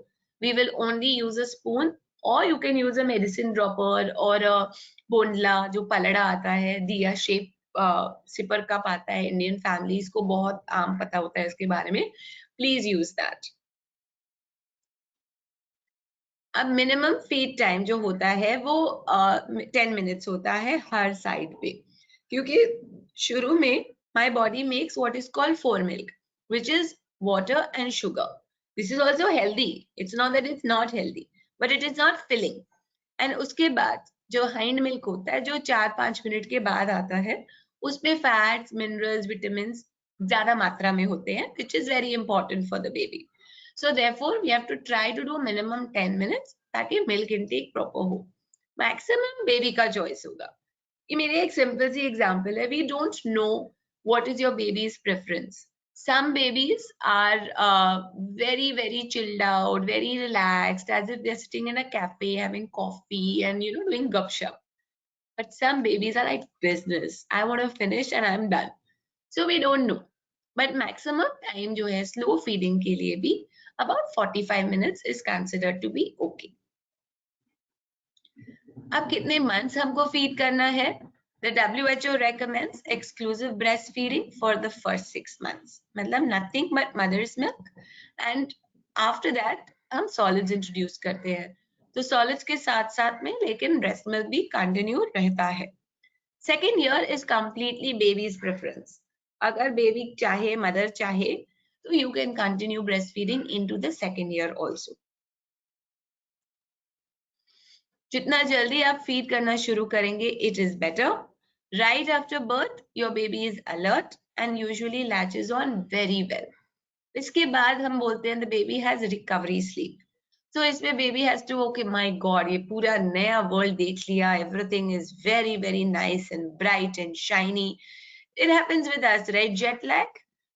we will only use a spoon, और you can use a medicine dropper और बोंडला जो पलड़ा आता है, दिया शेप सिपर कप आता है, इंडियन फैमिलीज को बहुत आम पता होता है इसके बारे में, प्लीज यूज दैट। अब मिनिमम फीड टाइम जो होता है वो 10 मिनट्स होता है हर साइड पे, क्योंकि शुरू में my body makes what is called four milk which is water and sugar. This is also healthy, it's not that it's not healthy, but it is not filling. And उसके बाद जो hind milk होता है जो 4-5 minute के बाद आता है, उसमें फैट्स, मिनरल्स, विटामिन ज्यादा मात्रा में होते हैं, which is very important for the baby. So therefore, we have to try to do minimum 10 minutes ताकि milk intake proper हो। Maximum baby का choice होगा। ये मेरे एक simple सी example है। We don't know what is your baby's preference. Some babies are very chilled out, very relaxed, as if they're sitting in a cafe having coffee and doing gupshup. But some babies are like business. I want to finish and I'm done. So we don't know. But maximum time जो है slow feeding के लिए भी about 45 minutes is considered to be okay. अब कितने months हमको feed करना है? The WHO recommends exclusive breastfeeding for the first 6 months. मतलब nothing but mother's milk, and after that हम solids introduce करते हैं। तो solids के साथ साथ में लेकिन breast milk भी continue रहता है। Second year is completely baby's preference. अगर baby चाहे, mother चाहे, so you can continue breastfeeding into the second year also. जितना जल्दी आप फीड करना शुरू करेंगे, it is better. Right after birth, your baby is alert and usually latches on very well. इसके बाद हम बोलते हैं the baby has recovery sleep. So इसमें baby has to, okay, my God, ये पूरा नया world देख लिया, everything is very nice and bright and shiny. It happens with us, right? Jet lag.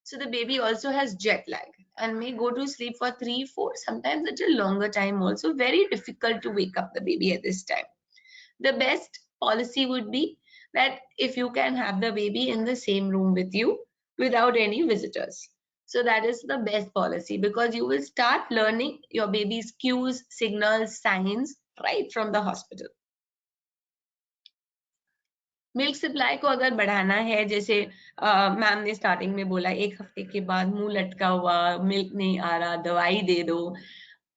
So the baby also has jet lag and may go to sleep for 3-4, sometimes at a longer time also. Very difficult to wake up the baby at this time. The best policy would be that if you can have the baby in the same room with you without any visitors. So that is the best policy, because you will start learning your baby's cues, signals, signs right from the hospital. Milk supply को अगर बढ़ाना है, जैसे ma'am ने starting में बोला 1 हफ्ते के बाद मुंह लटका हुआ, मिल्क नहीं आ रहा, दवाई दे दो,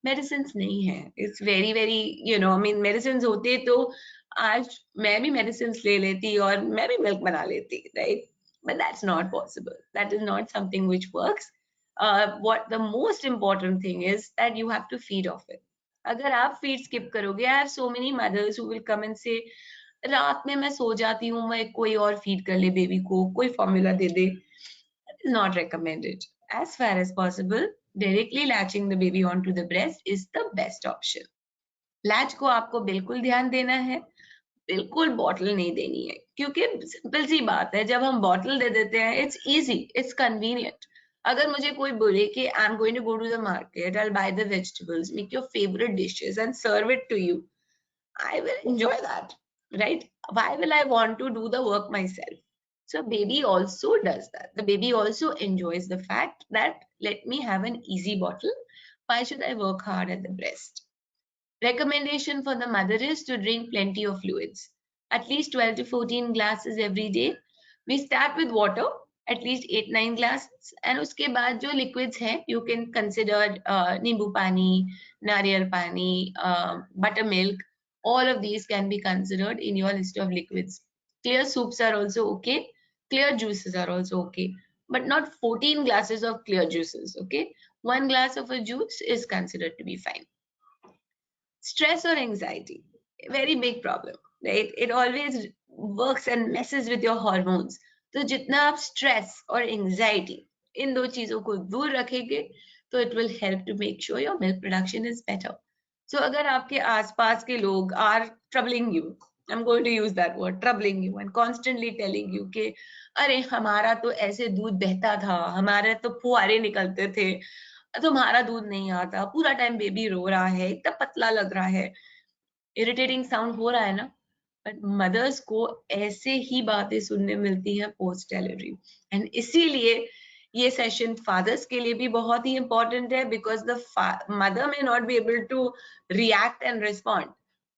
मेडिसिन नहीं है। It's very I mean medicine होते तो आज मैं भी मेडिसिन ले लेती और मैं भी मिल्क बना लेती, right? But that's not possible, that is not something which works. What the most important thing is that you have to feed of it. अगर आप फीड स्किप करोगे, I have so many mothers who will come and say रात में मैं सो जाती हूँ, मैं कोई और फीड कर ले बेबी को, कोई formula they they. Not recommended. As far as possible, directly latching the baby onto the breast is the best option. Latch को आपको बिल्कुल ध्यान देना है। बिल्कुल बॉटल नहीं देनी है, क्योंकि सिंपल सी बात है, जब हम बॉटल दे देते हैं इट्स इजी, इट्स कन्वीनियंट. अगर मुझे कोई बोले कि I am going to go to the market, I will buy the vegetables, make your favourite dishes and serve it to you, I will enjoy that, right? Why will I want to do the work myself? So baby also does that. The baby also enjoys the fact that let me have an easy bottle. Why should I work hard at the breast? Recommendation for the mother is to drink plenty of fluids, at least 12 to 14 glasses every day. We start with water, at least 8-9 glasses, and uske baad jo liquids hai, you can consider nimbu pani, nariyal pani, buttermilk. All of these can be considered in your list of liquids. Clear soups are also okay. Clear juices are also okay, but not 14 glasses of clear juices, okay? One glass of a juice is considered to be fine. Stress or anxiety, very big problem, right? It always works and messes with your hormones. तो जितना आप stress और anxiety इन दो चीजों को दूर रखेंगे, तो it will help to make sure your milk production is better. So अगर आपके आसपास के लोग are troubling you, I'm going to use that word, troubling you and constantly telling you कि अरे हमारा तो ऐसे दूध बहता था, हमारे तो फुहारे निकलते थे, तुम्हारा दूध नहीं आता, पूरा टाइम बेबी रो रहा है, इतना पतला लग रहा है, इरिटेटिंग साउंड हो रहा है ना. बट मदर्स को ऐसे ही बातें सुनने मिलती हैं पोस्ट डिलीवरी, एंड इसीलिए ये सेशन फादर्स के लिए भी बहुत ही इंपॉर्टेंट है, because the mother may not be able to react and respond,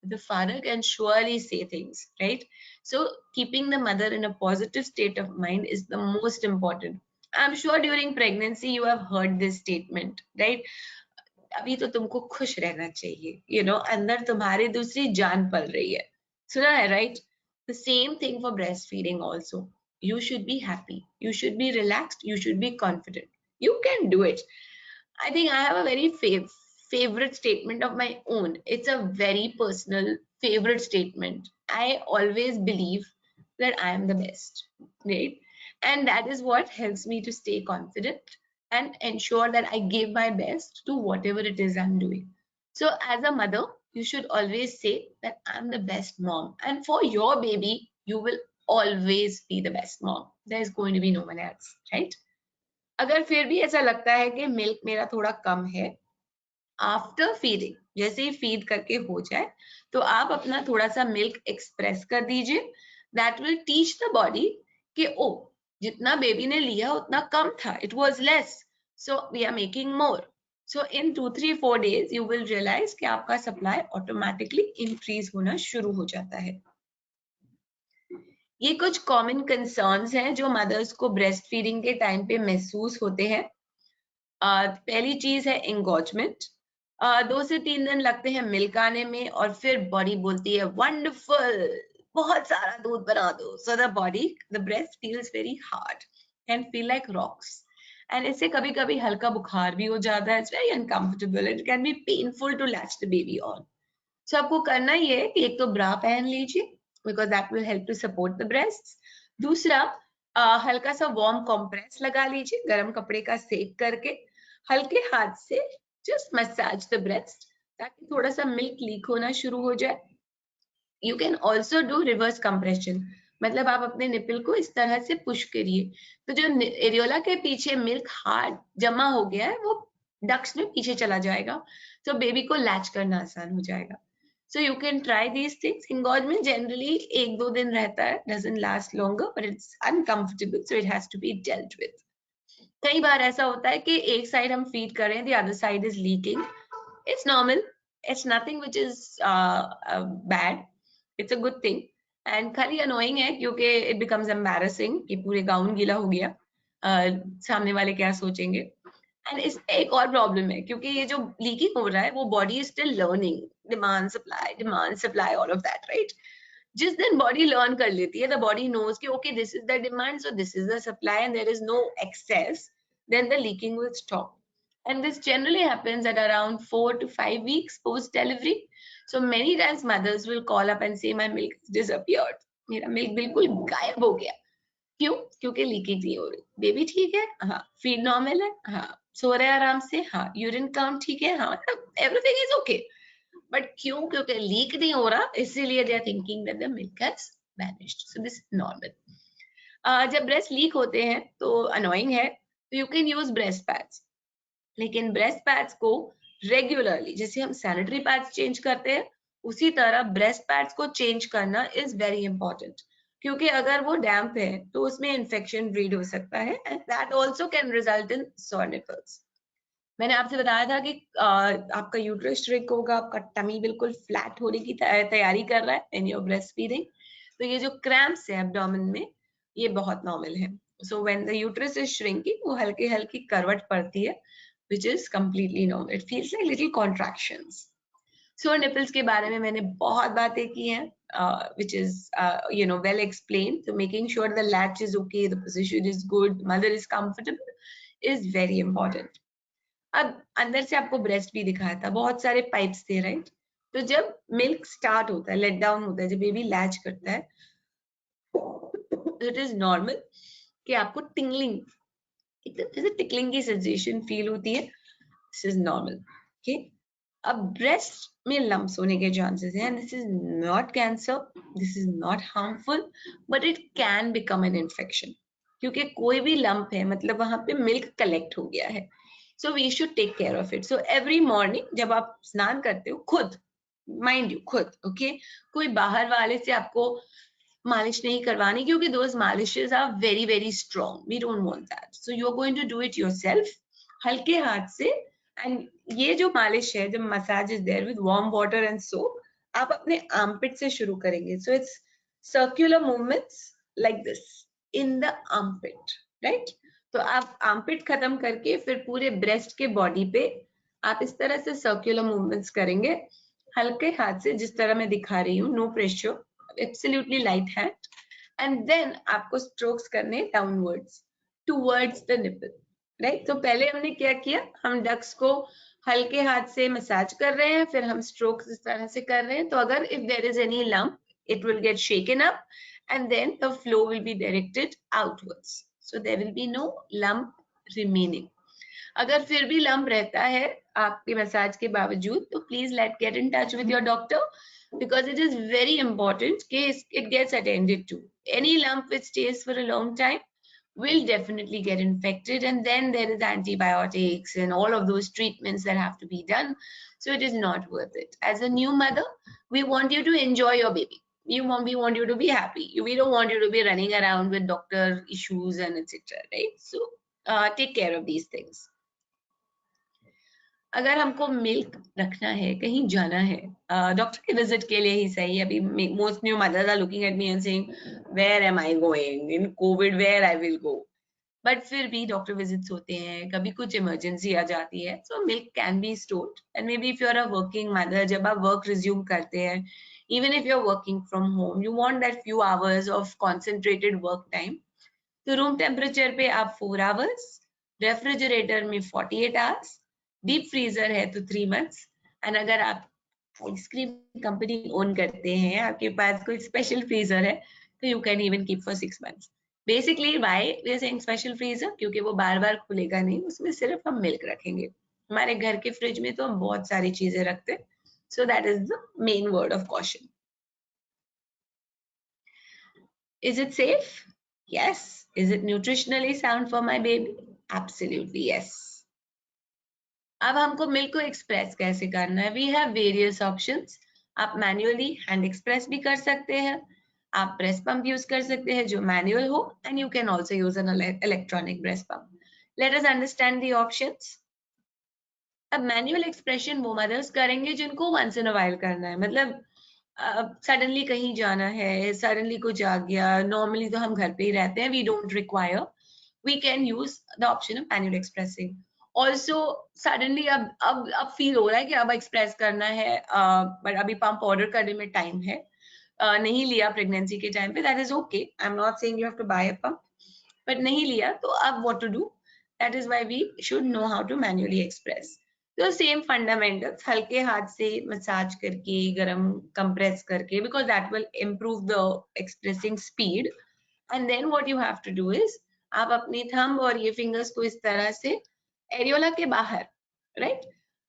the father can surely say things, right? So keeping the mother in a positive state of mind is the most important. I'm sure during pregnancy you have heard this statement, right? अभी तो तुमको खुश रहना चाहिए, अंदर तुम्हारे दूसरी जान पल रही है, सुना है, right? The same thing for breastfeeding also. You should be happy, you should be relaxed, you should be confident, you can do it. I think I have a very favorite statement of my own. It's a very personal favorite statement. I always believe that I am the best, right? And that is what helps me to stay confident and ensure that I give my best to whatever it is I'm doing. So as a mother, you should always say that I'm the best mom. And for your baby, you will always be the best mom. There's going to be no one else, right? अगर फिर भी ऐसा लगता है कि milk मेरा थोड़ा कम है, आफ्टर फीडिंग, जैसे ही फीड करके हो जाए, तो आप अपना थोड़ा सा मिल्क एक्सप्रेस कर दीजिए. That will teach the body कि ओ, जितना बेबी ने लिया उतना कम था, it was less, so we are making more. So in 2-3-4 days you will realise कि आपका सप्लाई ऑटोमेटिकली इंक्रीज होना शुरू हो जाता है. ये कुछ कॉमन कंसर्न्स हैं जो मदर्स को ब्रेस्ट फीडिंग के टाइम पे महसूस होते हैं. पहली चीज है इंगॉजमेंट. 2 से 3 दिन लगते हैं मिल्क आने में, और फिर बॉडी बोलती है वंडरफुल, बहुत सारा दूध बना दो. So the body, the breast feels very hard and feel like rocks, and इससे कभी कभी हल्का बुखार भी हो जाता है. It's very uncomfortable, it can be painful to latch the baby on. So आपको करना ये है कि एक तो ब्रा पहन लीजिए, because that will help to support the breast. दूसरा, हल्का सा वार्म कॉम्प्रेस लगा लीजिए, गर्म कपड़े का सेक करके हल्के हाथ से जस्ट मसाज द ब्रेस्ट, ताकि थोड़ा सा मिल्क लीक होना शुरू हो जाए. You can also do reverse compression, मतलब आप अपने निपल को इस तरह से पुश करिए, तो जो एरियोला के पीछे मिल्क हार्ड जमा हो गया है वो डक्स में पीछे चला जाएगा, तो बेबी को लैच करना आसान हो जाएगा. So you can try these things. Engorgement generally 1-2 दिन रहता है, doesn't last longer, but it's uncomfortable, so it has to be dealt with. कई बार ऐसा होता है कि एक साइड हम फीड कर रहे हैं, the other side is leaking. It's normal. It's nothing which is bad. It's a good thing. And खाली annoying है क्योंकि it becomes embarrassing कि पूरे गाउन गीला हो गया, सामने वाले क्या सोचेंगे. एंड इस एक और प्रॉब्लम है, क्योंकि ये जो लीकिंग हो रहा है वो body is still learning, demand supply all of that, right? जिस दिन बॉडी लर्न कर लेती है, द बॉडी नोज कि okay this is the demand, so this is the supply, and there is no excess, then the leaking will stop. And this generally happens at around 4 to 5 weeks post delivery. So many times mothers will call up and say my milk has disappeared, मेरा milk बिल्कुल गायब हो गया. क्यों? क्योंकि leakage नहीं हो रही. बेबी ठीक है, हाँ. फीड नॉर्मल है, हाँ. सो रहे आराम से, हाँ. यूरिन काउंट ठीक है, हाँ. एवरीथिंग इज ओके, बट क्यों? क्योंकि लीक नहीं हो रहा, इसीलिए they are thinking that the milk has vanished. So this is normal. जब ब्रेस्ट लीक होते हैं तो अनोइंग है, तो you can use breast pads. लेकिन ब्रेस्ट पैड्स को रेगुलरली, जैसे हम सैनिटरी पैड्स चेंज करते हैं, उसी तरह ब्रेस्ट पैड्स को चेंज करना इज वेरी इंपॉर्टेंट. क्योंकि अगर वो डैम्प है तो उसमें इन्फेक्शन ब्रीड हो सकता है, and that also can result in सोर निपल्स. मैंने आपसे बताया था कि आपका यूट्रस श्रिंक होगा, आपका टमी बिल्कुल फ्लैट होने की तैयारी कर रहा है when you are breast feeding. तो ये जो क्रैम्प्स है एब्डोमेन में, ये बहुत नॉर्मल है. So when the uterus is shrinking, वो हल्की हल्की करवट पड़ती है, which is completely normal. It feels like little contractions. Sore nipples के बारे में मैंने बहुत बातें की हैं, which is well explained. So making sure the latch is okay, the position is good, mother is comfortable is very important. अब अंदर से आपको ब्रेस्ट भी दिखाया था, बहुत सारे पाइप्स थे, राइट? तो जब मिल्क स्टार्ट होता है, लेट डाउन होता है, जब बेबी लैच करता है, इट इज नॉर्मल कि आपको टिंगलिंग, जैसे टिकलिंग की सेंसेशन फील होती है. This is normal. Okay. अब ब्रेस्ट में लम्प्स होने के चांसेस हैं. This is not cancer, this is not harmful, but it can become an infection. क्योंकि कोई भी लंप है मतलब वहां पे मिल्क कलेक्ट हो गया है. So we should take care of it. So every morning जब आप स्नान करते हो, खुद, माइंड यू, खुद, ओके, कोई बाहर वाले से आपको मालिश नहीं करवानी, क्योंकि दोज मालिशेस are very very strong. We don't want that. So you are going to do it yourself, हल्के हाथ से. एंड ये जो मालिश है, जब massage is there with warm water and soap, आप अपने आर्मपिट से शुरू करेंगे. So it's circular movements like this in the armpit, right? तो आप आर्मपिट खत्म करके फिर पूरे ब्रेस्ट के बॉडी पे आप इस तरह से सर्कुलर मूवमेंट्स करेंगे, हल्के हाथ से, जिस तरह मैं दिखा रही हूँ, no pressure, absolutely light hand. And then आपको स्ट्रोक्स करने downwards towards the nipple, right? तो पहले हमने क्या किया, हम डक्स को हल्के हाथ से मसाज कर रहे हैं, फिर हम स्ट्रोक्स इस तरह से कर रहे हैं. तो अगर if there is any lump, it will get shaken up and then the flow will be directed outwards. So there will be no lump remaining. अगर फिर भी लम्प रहता है आपके मसाज के बावजूद, तो please get in touch with your doctor, because it is very important that it gets attended to. Any lump which stays for a long time will definitely get infected, and then there is antibiotics and all of those treatments that have to be done. So it is not worth it. As a new mother, we want you to enjoy your baby. We want you to be happy. We don't want you to be running around with doctor issues and etc. Right? So take care of these things. अगर हमको milk रखना है, कहीं जाना है, doctor के visit के लिए ही सही. अभी most new mothers are looking at me and saying, where am I going in Covid, where I will go. But फिर भी डॉक्टर विजिट्स होते हैं, कभी कुछ इमरजेंसी आ जाती है. So milk can be stored. And maybe if you are a working mother, जब आप वर्क रिज्यूम करते हैं, even if you are working from home, you want that few hours of concentrated work time. तो room temperature पे आप 4 hours, refrigerator में 48 hours, deep freezer है तो 3 मंथ्स. एंड अगर आप आइसक्रीम कंपनी ओन करते हैं, आपके पास कोई स्पेशल फ्रीजर है, तो you can even keep for 6 months. Basically why we are saying special freezer, क्योंकि वो बार बार खुलेगा नहीं, उसमें सिर्फ हम मिल्क रखेंगे. हमारे घर के फ्रिज में तो हम बहुत सारी चीजें रखते हैं. So that is the main word of caution. Is it safe? Yes. Is it nutritionally sound for my baby? Absolutely yes. अब हमको मिल्क को एक्सप्रेस कैसे करना है? We have various options. आप मैन्युअली हैंड एक्सप्रेस भी कर सकते हैं, आप ब्रेस्ट पंप यूज कर सकते हैं जो मैनुअल हो, and you can also use an electronic breast pump. Let us understand the options. अब मैनुअल एक्सप्रेशन वो मदर्स करेंगे जिनको वंस इन अ वाइल करना है, मतलब सडनली कहीं जाना है, सडनली कुछ आ गया. नॉर्मली तो हम घर पे ही रहते हैं, we don't require, we can use the option of manual expressing. Also suddenly अब फील हो रहा है कि अब एक्सप्रेस करना है, बट अभी पंप ऑर्डर करने में टाइम है, नहीं लिया प्रेगनेंसी के टाइम पे, that is okay. I am not saying you have to buy a pump, but नहीं लिया तो अब what to do? That is why we should know how to manually express. तो सेम फंडामेंटल्स, हल्के हाथ से मसाज करके, गरम कंप्रेस करके, because that will improve the expressing speed. And then what you have to do is, आप अपनी thumb और ये फिंगर्स को इस तरह से एरियोला के बाहर, राइट?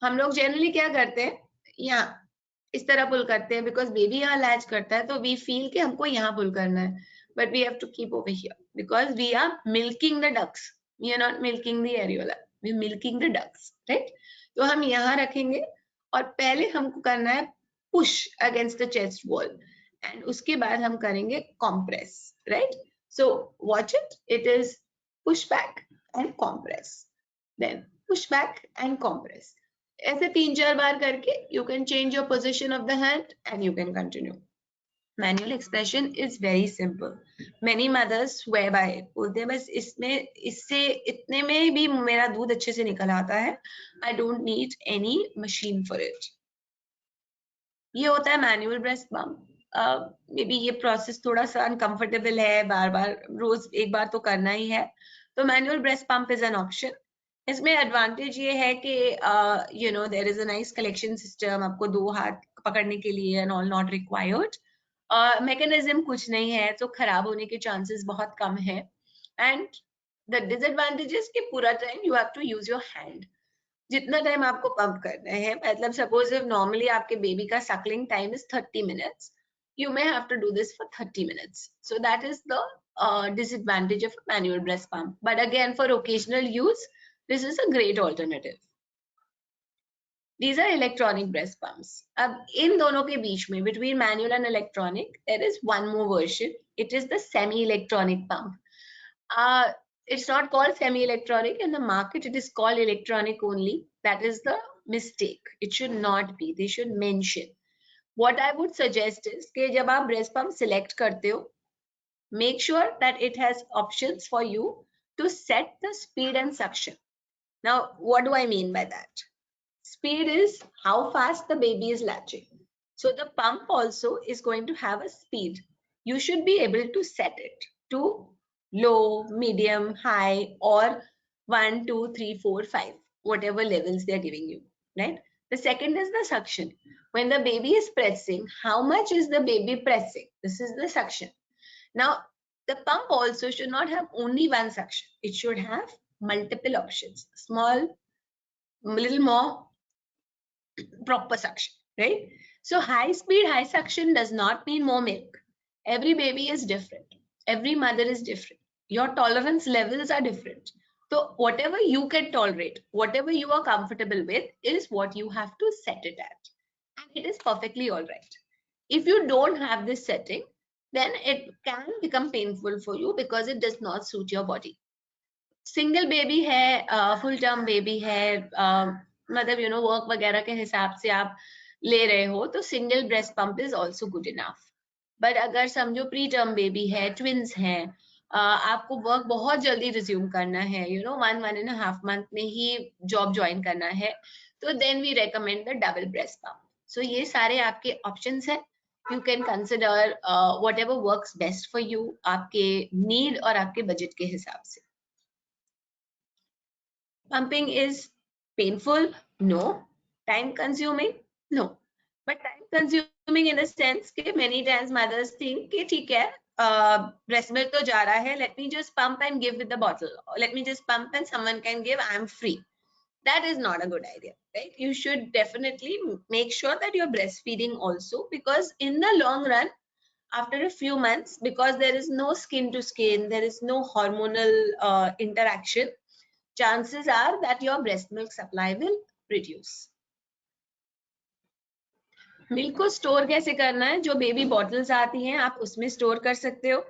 हम लोग जनरली क्या करते हैं, यहाँ इस तरह पुल करते हैं बिकॉज बेबी यहाँ लैच करता है, तो वी फील कि हमको यहाँ पुल करना है, but we have to keep over here because we are milking the ducts, we are not milking the areola, we are milking the ducts, right? तो हम यहाँ रखेंगे और पहले हमको करना है push against the chest wall, and उसके बाद हम करेंगे compress, right? So watch it, it is push back and compress, then push back and compress. ऐसे 3-4 बार करके you can change your position of the hand and you can continue. Manual expression is very simple. Many mothers swear by it. बोलते हैं बस इससे इतने में भी मेरा दूध अच्छे से निकल आता है. I don't need any machine for it. ये होता है manual breast pump. May be ये प्रोसेस थोड़ा सा अनकंफर्टेबल है, बार बार रोज एक बार तो करना ही है, तो manual breast pump is an option. इसमें एडवांटेज ये है कि you know there is a nice collection system, आपको 2 हाथ पकड़ने के लिए and all not required. Mechanism कुछ नहीं है, तो खराब होने के चांसेस बहुत कम है. एंड द डिसएडवांटेजेस कि पूरा time you have to use your hand. जितना टाइम आपको पंप करना है, मतलब सपोज इफ नॉर्मली आपके बेबी का suckling time is 30 minutes, you may have to do this for 30 minutes. So that is the disadvantage of manual breast pump. But again, for occasional use, this is a great alternative. These are electronic breast pumps. अब इन दोनों के बीच में, between manual and electronic, there is one more version. It is the semi-electronic pump. It's not called semi-electronic in the market. It is called electronic only. That is the mistake. It should not be. They should mention. What I would suggest is कि जब आप breast pump select करते हो, make sure that it has options for you to set the speed and suction. Now, what do I mean by that? Speed is how fast the baby is latching. So the pump also is going to have a speed. You should be able to set it to low, medium, high, or 1, 2, 3, 4, 5, whatever levels they are giving you, right? The second is the suction. When the baby is pressing, how much is the baby pressing? This is the suction. Now, the pump also should not have only one suction. It should have multiple options. Small, little more, proper suction, right? So high speed, high suction does not mean more milk. Every baby is different. Every mother is different. Your tolerance levels are different. So whatever you can tolerate, whatever you are comfortable with is what you have to set it at. And it is perfectly all right. If you don't have this setting, then it can become painful for you because it does not suit your body. Single baby है, full term baby है, मतलब you know work वगैरह के हिसाब से आप ले रहे हो, तो single breast pump is also good enough. But अगर समझो प्री टर्म बेबी है, ट्विंस हैं, आपको वर्क बहुत जल्दी रिज्यूम करना है, you know 1.5 month में ही जॉब ज्वाइन करना है, तो then we recommend the double breast pump. So ये सारे आपके ऑप्शंस हैं. You can consider whatever works best for you, आपके नीड और आपके बजट के हिसाब से. Pumping is painful? No. Time consuming? No. But time consuming in the sense कि many times mothers think कि ठीक है, breast milk तो जा रहा है, let me just pump and give with the bottle. Or let me just pump and someone can give, I am free. That is not a good idea, right? You should definitely make sure that you're breastfeeding also, because in the long run, after a few months, because there is no skin to skin, there is no hormonal interaction, chances are that your breast milk supply will reduce. Milk को store कैसे करना है? जो baby bottles आती हैं आप उसमें store कर सकते हो.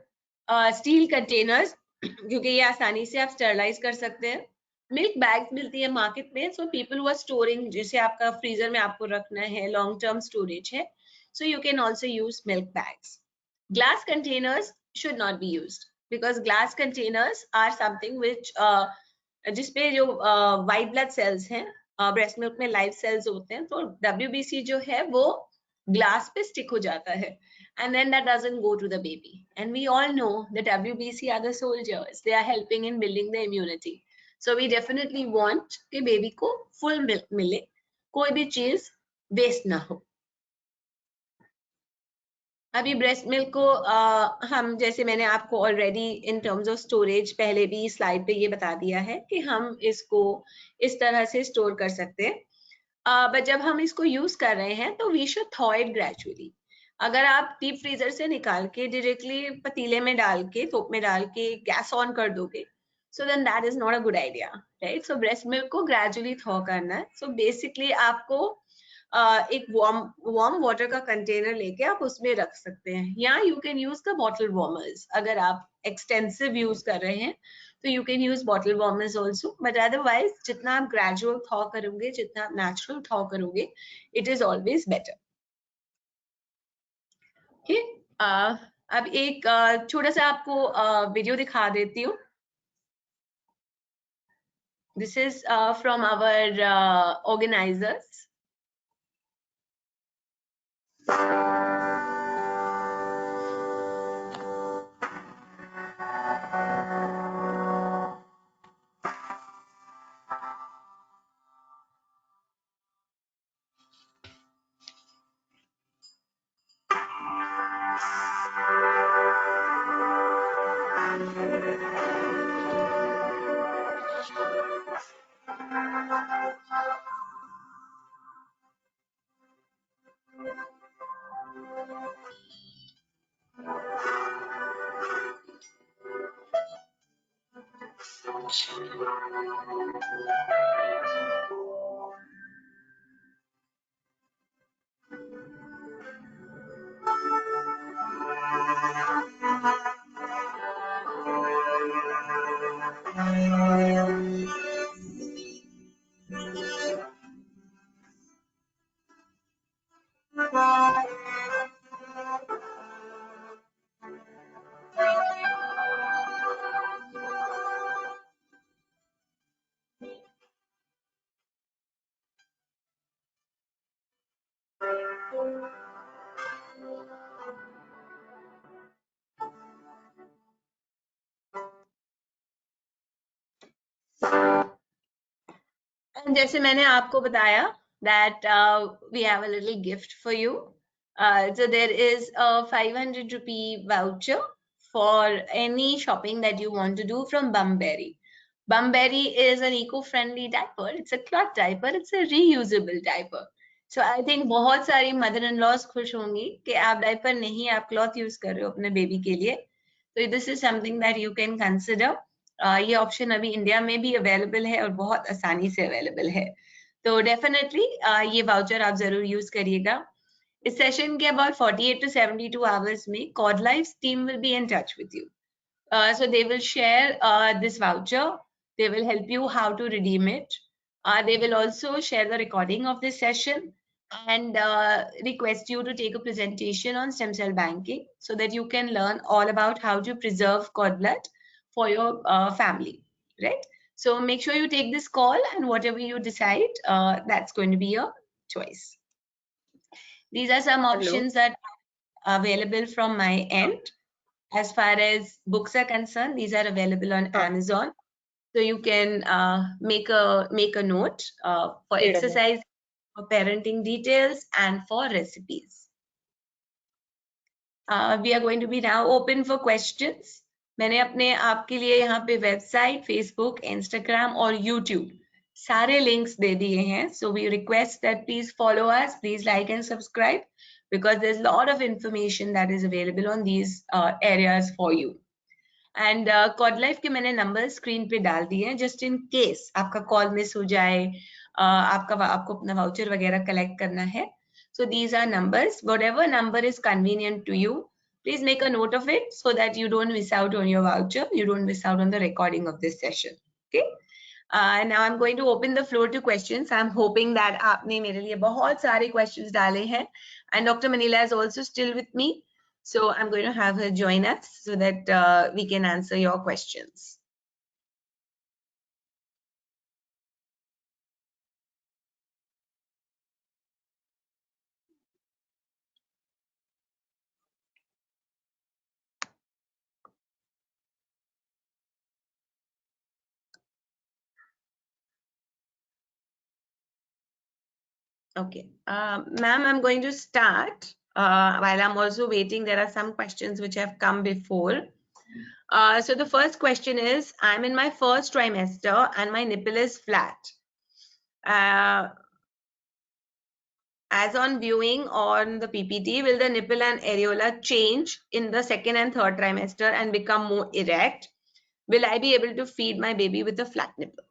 स्टील कंटेनर्स, क्योंकि ये आसानी से आप स्टरलाइज कर सकते हैं. मिल्क बैग्स मिलती है मार्केट में, so people who are storing, जैसे आपका फ्रीजर में आपको रखना है, लॉन्ग टर्म स्टोरेज है, so you can also use milk bags. Glass containers should not be used because glass containers are something which जिसपे जो वाइट ब्लड सेल्स हैं, ब्रेस्ट मिल्क में लाइव सेल्स होते हैं, तो WBC जो है वो ग्लास पे स्टिक हो जाता है, and then that doesn't go to the baby. And we all know that WBC are the soldiers. They are helping in building the immunity. So we definitely want कि baby को full milk मिले, कोई भी चीज waste ना हो. अभी breast milk को हम, जैसे मैंने आपको already in terms of storage पहले भी स्लाइड पे ये बता दिया है कि हम इसको इस तरह से स्टोर कर सकते हैं. बट जब हम इसको यूज कर रहे हैं तो we should thaw it gradually. अगर आप डीप फ्रीजर से निकाल के डायरेक्टली पतीले में डाल के, थोप में डाल के गैस ऑन कर दोगे, so then that is not a good idea, right? So breast milk को gradually thaw करना है. So basically आपको एक warm water का कंटेनर लेके आप उसमें रख सकते हैं, या you can use the bottle warmers. अगर आप extensive use कर रहे हैं तो you can use bottle warmers also, but otherwise जितना आप gradual thaw करोगे, जितना आप natural thaw करोगे, it is always better. Okay? अब एक छोटा सा आपको वीडियो दिखा देती हूँ. This is from our organizers. And जैसे मैंने आपको बताया that we have a little gift for you. So there is a 500 rupee voucher for any shopping that you want to do from Bumberry. Bumberry is an eco-friendly diaper. It's a cloth diaper. It's a reusable diaper. So I think बहुत सारी mother-in-laws खुश होंगी कि आप diaper नहीं, आप cloth use कर रहे हो अपने baby के लिए. So this is something that you can consider. ये ऑप्शन अभी इंडिया में भी अवेलेबल है और बहुत आसानी से अवेलेबल है. तो डेफिनेटली ये वाउचर आप जरूर यूज करिएगा. इस सेशन के अबाउट 48 to 72 आवर्स में cord life team will be in touch with you. So they will share this voucher. They will help you how to redeem it. They will also share the recording of this session and request you to take a presentation on stem cell banking so that you can learn all about how to preserve cord blood for your family, right? So make sure you take this call, and whatever you decide, that's going to be your choice. These are some options that are available from my end. As far as books are concerned, these are available on Amazon. So you can make a note for exercise, for parenting details, and for recipes. We are going to be now open for questions. मैंने अपने आपके लिए यहाँ पे website, Facebook, Instagram और YouTube सारे links दे दिए हैं. So we request that please follow us, please like and subscribe, because there's a lot of information that is available on these areas for you. And cord life के मैंने number screen पे डाल दिए हैं, just in case आपका call miss हो जाए, आपको अपना वाउचर वगैरह कलेक्ट करना है. So these are numbers. Whatever number is convenient to you, please make a note of it so that you don't miss out on your voucher. You don't miss out on the recording of this session. Okay. Now I'm going to open the floor to questions. I'm hoping that आपने मेरे लिए बहुत सारे questions डाले हैं, and Dr. Manila is also still with me. So I'm going to have her join us so that we can answer your questions. Okay, ma'am, I'm going to start. While I'm also waiting, there are some questions which have come before. So the first question is, I'm in my first trimester and my nipple is flat. as on viewing on the PPT, will the nipple and areola change in the second and third trimester and become more erect? Will I be able to feed my baby with a flat nipple?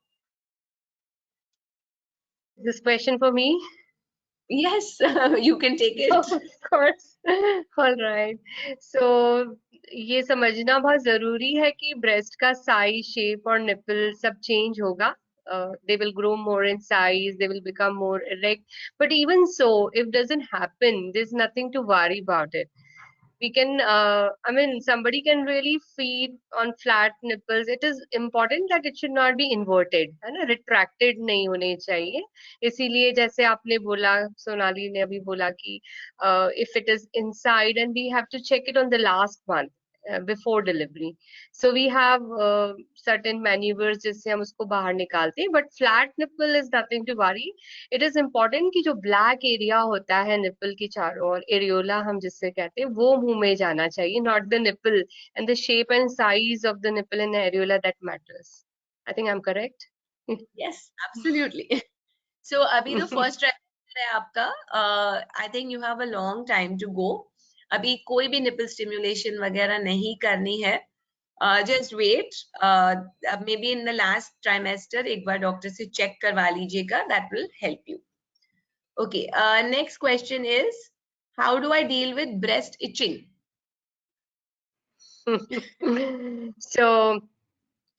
This question for me? Yes, you can take it. Of course. All right. So ये समझना बहुत जरूरी है कि breast का size, shape और nipple सब change होगा. They will grow more in size, they will become more erect. But even so, if doesn't happen, there's nothing to worry about it. We can, I mean, somebody can really feed on flat nipples. It is important that it should not be inverted, है ना, retracted नहीं होने चाहिए. इसीलिए जैसे आपने बोला, सोनाली ने अभी बोला कि if it is inside and we have to check it on the last month before delivery. So we have certain maneuvers जिससे हम उसको बाहर निकालते हैं. But flat nipple is nothing to worry. It is important कि जो black area होता है nipple की चारों ओर, areola हम जिससे कहते हैं, वो मुंह में जाना चाहिए, not the nipple. And the shape and size of the nipple and areola that matters. I think I'm correct. Yes, absolutely. So अभी तो first trimester है आपका. I think you have a long time to go. अभी कोई भी nipple stimulation वगैरह नहीं करनी है. Just wait. Maybe in the last trimester एक बार डॉक्टर से चेक करवा लीजिएगा. That will help you. Okay. Next question is, how do I deal with breast itching? So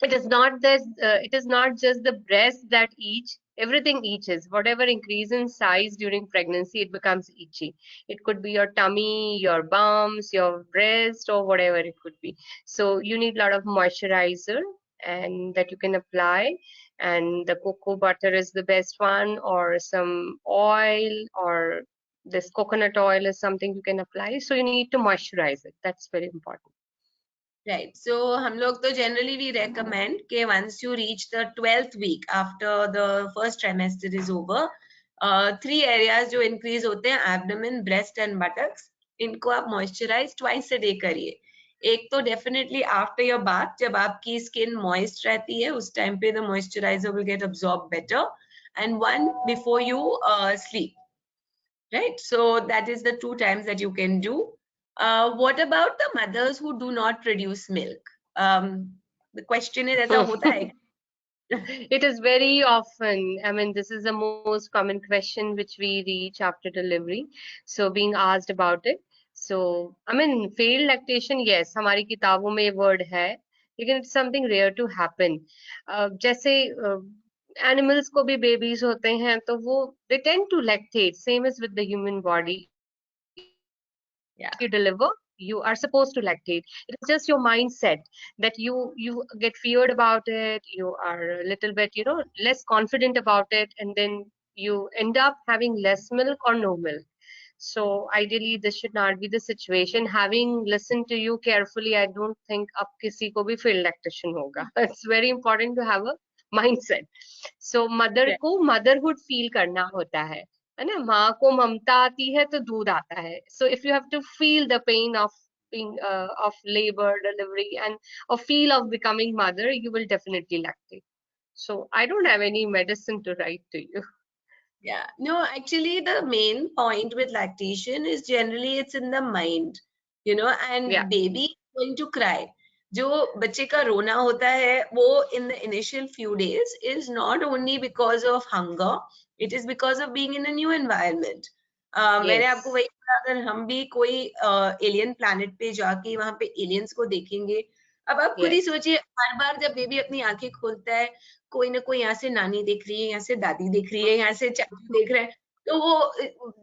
it is not that it is not just the breast that itch. Everything itches. Whatever increase in size during pregnancy, it becomes itchy. It could be your tummy, your bums, your breast, or whatever it could be. So you need a lot of moisturizer and that you can apply. And the cocoa butter is the best one, or some oil, or this coconut oil is something you can apply. So you need to moisturize it. That's very important. Right. So हम लोग तो generally we recommend कि once you reach the 12th week after the first trimester is over, 3 areas जो increase होते हैं, abdomen, breast and buttocks, इनको आप moisturize twice a day करिए. एक तो definitely after your bath, जब आपकी skin moist रहती है, उस time पे the moisturizer will get absorbed better, and one before you sleep. Right. So that is the 2 times that you can do. What about the mothers who do not produce milk? The question is, ऐसा होता है? It is very often, I mean, this is the most common question which we reach after delivery. So being asked about it. So, I mean, failed lactation, yes, हमारी किताबों में word है, लेकिन it's something rare to happen. जैसे animals को भी babies होते हैं, तो वो they tend to lactate, same as with the human body. Yeah. You deliver, you are supposed to lactate. It is just your mindset that you get feared about it, you are a little bit, you know, less confident about it, and then you end up having less milk or no milk. So ideally this should not be the situation. Having listened to you carefully, I don't think ab kisi ko bhi failed lactation hoga. It's very important to have a mindset. So mother Yeah. को motherhood feel करना होता है ना, माँ को ममता आती है तो दूध आता है. So if you have to feel the pain of being of labor, delivery, and a feel of becoming mother, you will definitely lactate. So I don't have any medicine to write to you. Yeah. No, actually, the main point with lactation is generally it's in the mind, you know, and Yeah. baby is going to cry. जो बच्चे का रोना होता है वो in the initial few days is not only because of hunger, it is because of being in a new environment. मैंने आपको Yes. वही बोला, अगर हम भी कोई एलियन प्लैनेट पे जाके वहां पे एलियंस को देखेंगे, अब आप खुद ही Yes. सोचिए, हर बार जब बेबी अपनी आंखें खोलता है, कोई ना कोई यहाँ से नानी दिख रही है, यहाँ से दादी दिख रही है, यहाँ से चाचू देख रहे हैं, तो वो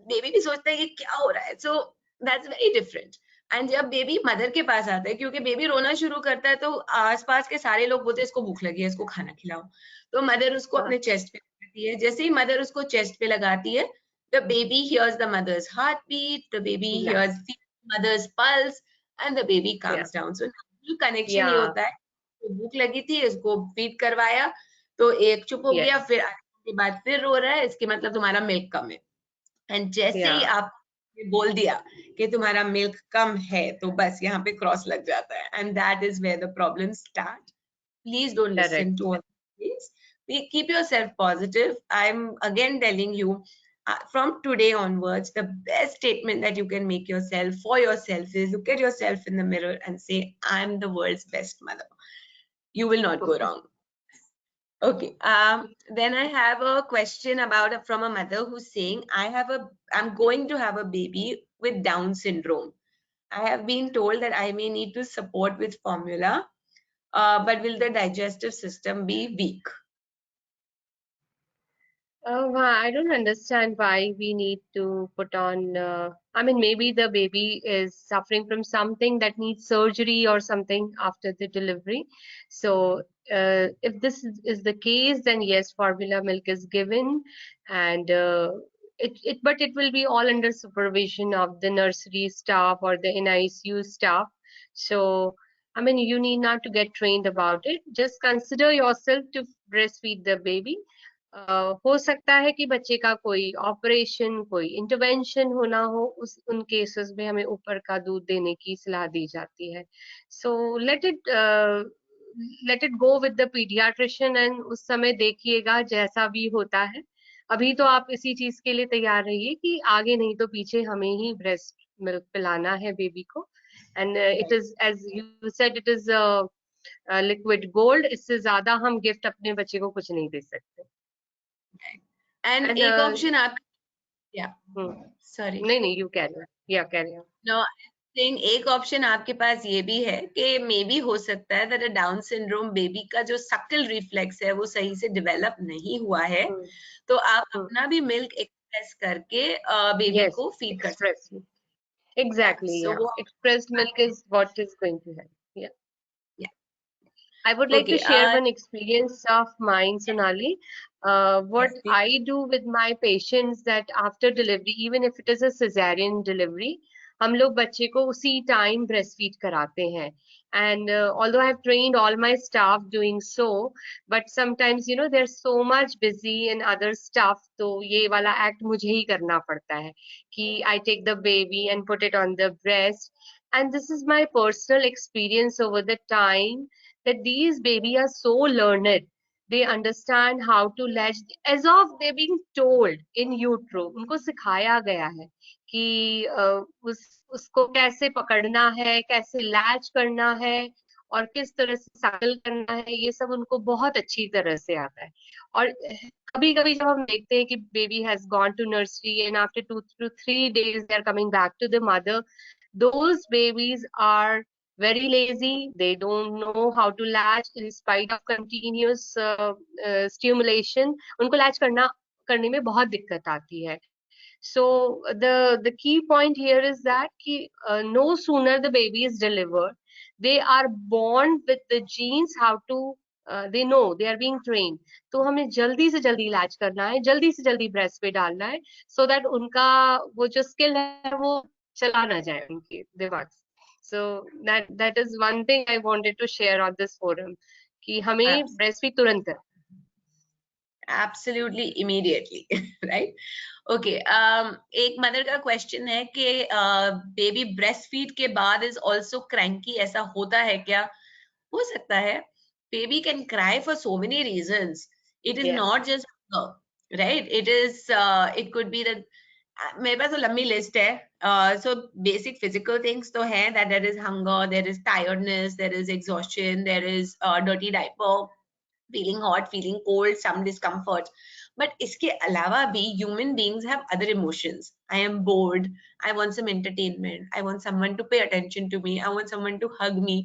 बेबी भी सोचता है कि क्या हो रहा है. So that's very different. And जब बेबी मदर के पास आता है, क्योंकि बेबी रोना शुरू करता है, तो आसपास के सारे लोग बोलते हैं इसको भूख लगी है, इसको खाना खिलाओ. तो मदर उसको अपने चेस्ट पे लगाती है. जैसे ही मदर उसको चेस्ट पे लगाती है, the baby hears the mother's heartbeat, the baby hears mother's pulse, and the baby comes down. So connection ये होता है, तो भूख लगी थी, इसको फीड करवाया, तो एक चुप हो गया, फिर आने के बाद फिर रो रहा है, इसके मतलब तुम्हारा मिल्क कम है. एंड जैसे ही आप बोल दिया कि तुम्हारा मिल्क कम है, तो बस यहाँ पे क्रॉस लग जाता है. And that is where the problem start. Please don't listen to all things. Keep yourself positive. I'm again telling you, from today onwards, the best statement that you can make yourself for yourself is look at yourself in the mirror and say, I'm the world's best mother. You will not go wrong. Okay. Then I have a question about from a mother who's saying, I'm going to have a baby with Down syndrome. I have been told that I may need to support with formula, but will the digestive system be weak? I don't understand why we need to put on. I mean, maybe the baby is suffering from something that needs surgery or something after the delivery. So, if this is the case, then yes, formula milk is given, and but it will be all under supervision of the nursery staff or the NICU staff. So, I mean, you need not to get trained about it. Just consider yourself to breastfeed the baby. हो सकता है कि बच्चे का कोई operation कोई intervention होना हो उस उन केसेस में हमें ऊपर का दूध देने की सलाह दी जाती है so let it go with the paediatrician and उस समय देखिएगा जैसा भी होता है अभी तो आप इसी चीज के लिए तैयार रहिए कि आगे नहीं तो पीछे हमें ही ब्रेस्ट मिल्क पिलाना है बेबी को and it is as you said it is liquid gold इससे ज्यादा हम गिफ्ट अपने बच्चे को कुछ नहीं दे सकते And एक option आप sorry नहीं you carry on no saying एक option आपके पास ये भी है कि maybe हो सकता है that a Down syndrome baby का जो suckle reflex है वो सही से develop नहीं हुआ है तो आप अपना भी milk express करके baby को feed कर सकते हैं. Exactly, yeah. Expressed milk is what is going to help. Yeah. I would like to share one experience of mine, Sonali. What I do with my patients that after delivery, even if it is a cesarean delivery, हम लोग बच्चे को उसी time breastfeed कराते हैं. And although I have trained all my staff doing so, but sometimes they're so much busy and other stuff, तो ये वाला act मुझे ही करना पड़ता है कि I take the baby and put it on the breast. And this is my personal experience over the time that these baby are so learned. They understand how to latch as of they're being told in utero. उनको सिखाया गया है कि उसको कैसे पकड़ना है, कैसे लैच करना है और किस तरह से साइकिल करना है, ये सब उनको बहुत अच्छी तरह से आता है. और कभी कभी जब हम देखते हैं कि baby has gone to nursery and after 2 to 3 days they are coming back to the mother, those babies are very lazy. They don't know how to latch in spite of continuous stimulation. उनको latch करने में बहुत दिक्कत आती है. So the key point here is that no sooner the baby is delivered, they are born with the genes how to they know they are being trained. तो हमें जल्दी से जल्दी इलाज करना है, जल्दी से जल्दी ब्रेस्ट पे डालना है, so that उनका वो जो स्किल है वो चला ना जाए उनके दिमाग से. So that is one thing I wanted to share on this forum कि हमें breastfeed तुरंत करना. Absolutely immediately, right? Okay. एक मदर का क्वेश्चन है कि बेबी ब्रेस्ट फीड के बाद इज ऑल्सो क्रैंकी, ऐसा होता है क्या? हो सकता है. Baby can cry for so many reasons. It is not just right. It could be that मेरे पास तो लंबी लिस्ट है. सो बेसिक फिजिकल थिंग्स तो है that there is hunger, there is tiredness, there is exhaustion, there is dirty diaper, feeling hot, feeling cold, some discomfort. But iske alawa bhi human beings have other emotions. I am bored. I want some entertainment. I want someone to pay attention to me. I want someone to hug me.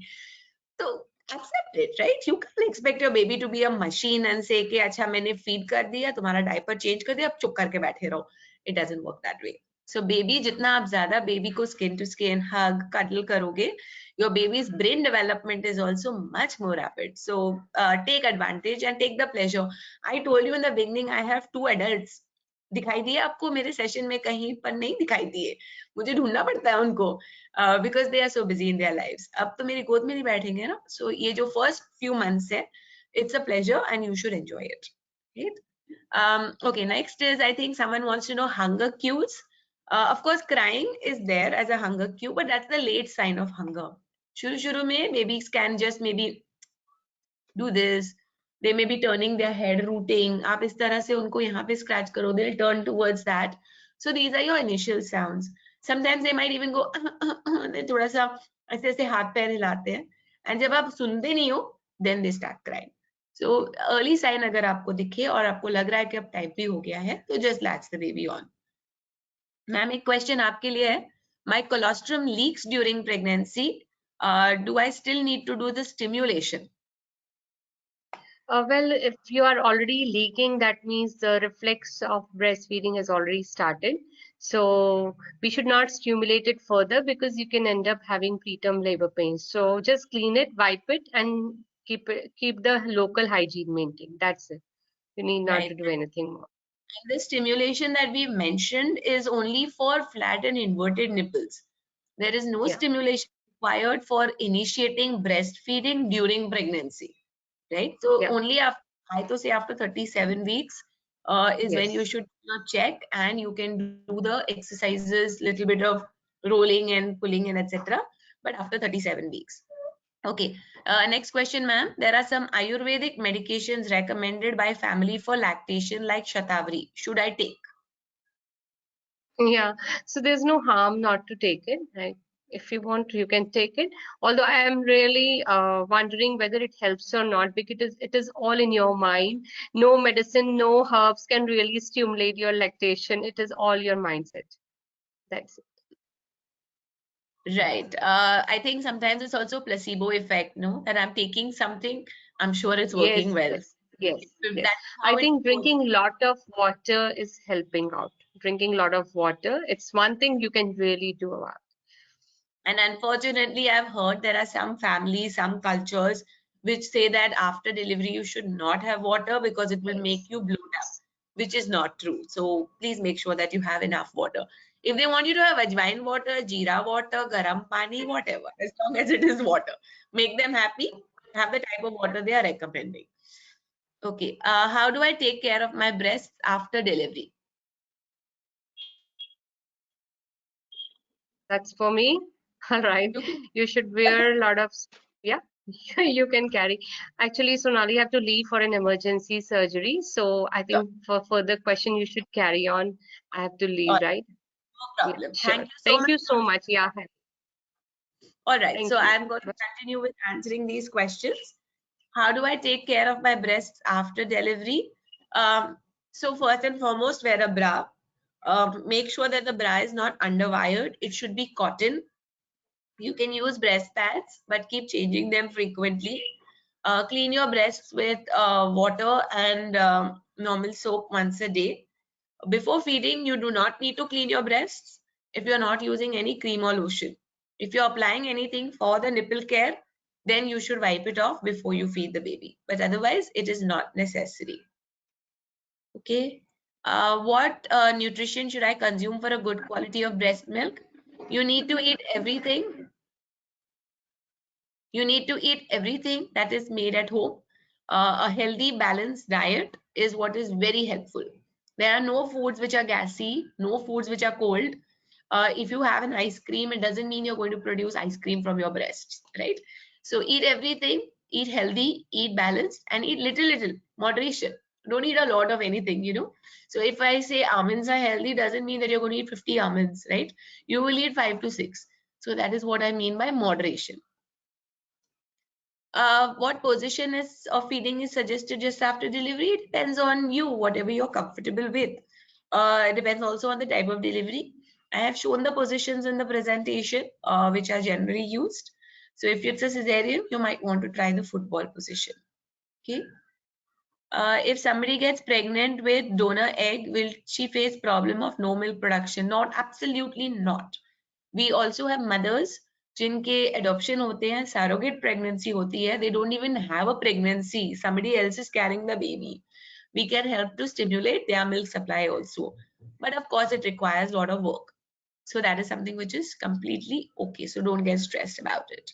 So accept it, right? You can't expect your baby to be a machine and say कि अच्छा मैंने feed कर दिया, तुम्हारा diaper change कर दिया, अब चुप करके बैठे रहो. It doesn't work that way. So baby जितना आप ज़्यादा baby को skin to skin hug, cuddle करोगे, your baby's brain development is also much more rapid. So take advantage and take the pleasure. I told you in the beginning, I have 2 adults. दिखाई दिए आपको मेरे session में? कहीं पर नहीं दिखाई दिए. मुझे ढूंढना पड़ता है उनको because they are so busy in their lives. अब तो मेरी गोद में नहीं बैठेंगे ना. So ये जो first few months है, it's a pleasure and you should enjoy it. Right? Okay, next is, I think someone wants to know hunger cues. Of course, crying is there as a hunger cue, but that's the late sign of hunger. Shuru में babies can just maybe do this. they may be turning their head, rooting. आप इस तरह से उनको यहाँ पे scratch करो, they'll turn towards that. So these are your initial sounds. Sometimes they might even go they थोड़ा सा ऐसे ऐसे हाथ पैर हिलाते हैं, and जब आप सुनते नहीं हो, then they start crying. So early sign अगर आपको दिखे और आपको लग रहा है कि अब टाइप भी हो गया है, तो just latch the baby on. Ma'am एक क्वेश्चन आपके लिए है, my colostrum leaks during pregnancy. Do I still need to do the stimulation? Well, if you are already leaking, that means the reflex of breastfeeding has already started. So we should not stimulate it further because you can end up having preterm labor pains. So just clean it, wipe it, and keep the local hygiene maintained. That's it. You need not to Right. do anything more. And the stimulation that we mentioned is only for flat and inverted nipples. There is no Yeah. stimulation required for initiating breastfeeding during pregnancy, right? So Yeah. only after, I to say after 37 weeks is when you Yes. should check, and you can do the exercises, little bit of rolling and pulling and etc. But after 37 weeks. Okay, next question, ma'am. There are some Ayurvedic medications recommended by family for lactation like Shatavari. Should I take? Yeah. So there's no harm not to take it, right? If you want, you can take it. Although I am really wondering whether it helps or not, because it is all in your mind. No medicine, no herbs can really stimulate your lactation. It is all your mindset. That's it. Right. I think sometimes it's also placebo effect, no? That I'm taking something, I'm sure it's Yes, working well. yes, yes, So yes. that's I how it think goes. drinking lot of water is helping out. Drinking lot of water, it's one thing you can really do about. And unfortunately, I've heard there are some families, some cultures which say that after delivery you should not have water because it will make you bloat up, which is not true. So please make sure that you have enough water. If they want you to have ajwain water, jeera water, garam pani, whatever, as long as it is water, make them happy, have the type of water they are recommending. Okay, how do I take care of my breasts after delivery? That's for me. All right. You should wear a lot of, yeah, you can carry. Actually, Sonali, you have to leave for an emergency surgery. So I think for further question, you should carry on. I have to leave, right? No Yeah, problem. sure. Thank you so Thank much. you so much. Yeah, All right, so thank you. I'm going to continue with answering these questions. How do I take care of my breasts after delivery? So first and foremost, wear a bra. Make sure that the bra is not underwired. It should be cotton. You can use breast pads, but keep changing them frequently. Clean your breasts with water and normal soap once a day. Before feeding, you do not need to clean your breasts if you're not using any cream or lotion. If you're applying anything for the nipple care, then you should wipe it off before you feed the baby. But otherwise, it is not necessary. Okay. What nutrition should I consume for a good quality of breast milk? You need to eat everything. You need to eat everything that is made at home. A healthy, balanced diet is what is very helpful. There are no foods which are gassy, no foods which are cold. If you have an ice cream, it doesn't mean you're going to produce ice cream from your breasts, right? So eat everything, eat healthy, eat balanced, and eat little, moderation. Don't eat a lot of anything, you know. So if I say almonds are healthy, doesn't mean that you're going to eat 50 almonds, right? You will eat 5 to 6. So that is what I mean by moderation. What position of feeding is suggested just after delivery? It depends on you, whatever you're comfortable with. It depends also on the type of delivery. I have shown the positions in the presentation, which are generally used. So if it's a cesarean, you might want to try the football position. Okay. If somebody gets pregnant with donor egg, will she face problem of no milk production? Not, absolutely not. We also have mothers जिनके adoption होते हैं, surrogate pregnancy होती है, they don't even have a pregnancy, somebody else is carrying the baby. We can help to stimulate their milk supply also. But of course, it requires a lot of work. So that is something which is completely okay. So don't get stressed about it.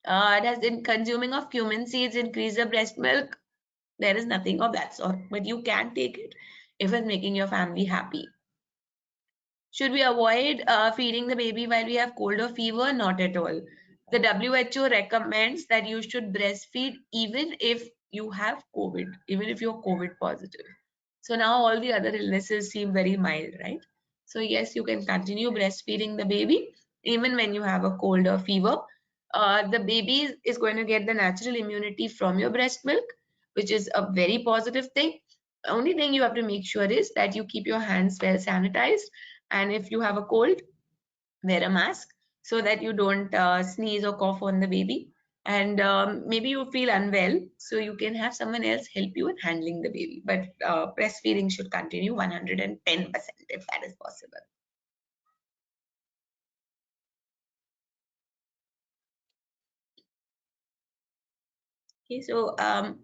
Does in consuming of cumin seeds increase the breast milk? There is nothing of that sort, but you can take it if it's making your family happy. Should we avoid feeding the baby while we have cold or fever? Not at all. The WHO recommends that you should breastfeed even if you have COVID, even if you're COVID positive. So now all the other illnesses seem very mild, right? So yes, you can continue breastfeeding the baby even when you have a cold or fever. The baby is going to get the natural immunity from your breast milk, which is a very positive thing. Only thing you have to make sure is that you keep your hands well sanitized, and if you have a cold, wear a mask so that you don't sneeze or cough on the baby. And maybe you feel unwell, so you can have someone else help you in handling the baby. But breastfeeding should continue 110% if that is possible. Okay, so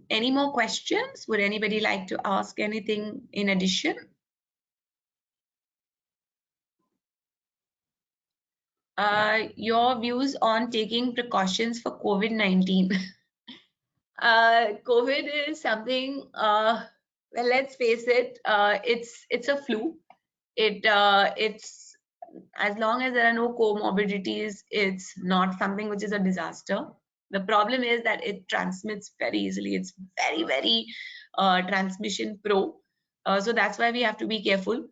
any more questions? Would anybody like to ask anything in addition? Your views on taking precautions for COVID-19. COVID is something, well, let's face it, it's a flu. It's, as long as there are no comorbidities, it's not something which is a disaster. The problem is that it transmits very easily. It's very transmission pro. So that's why we have to be careful.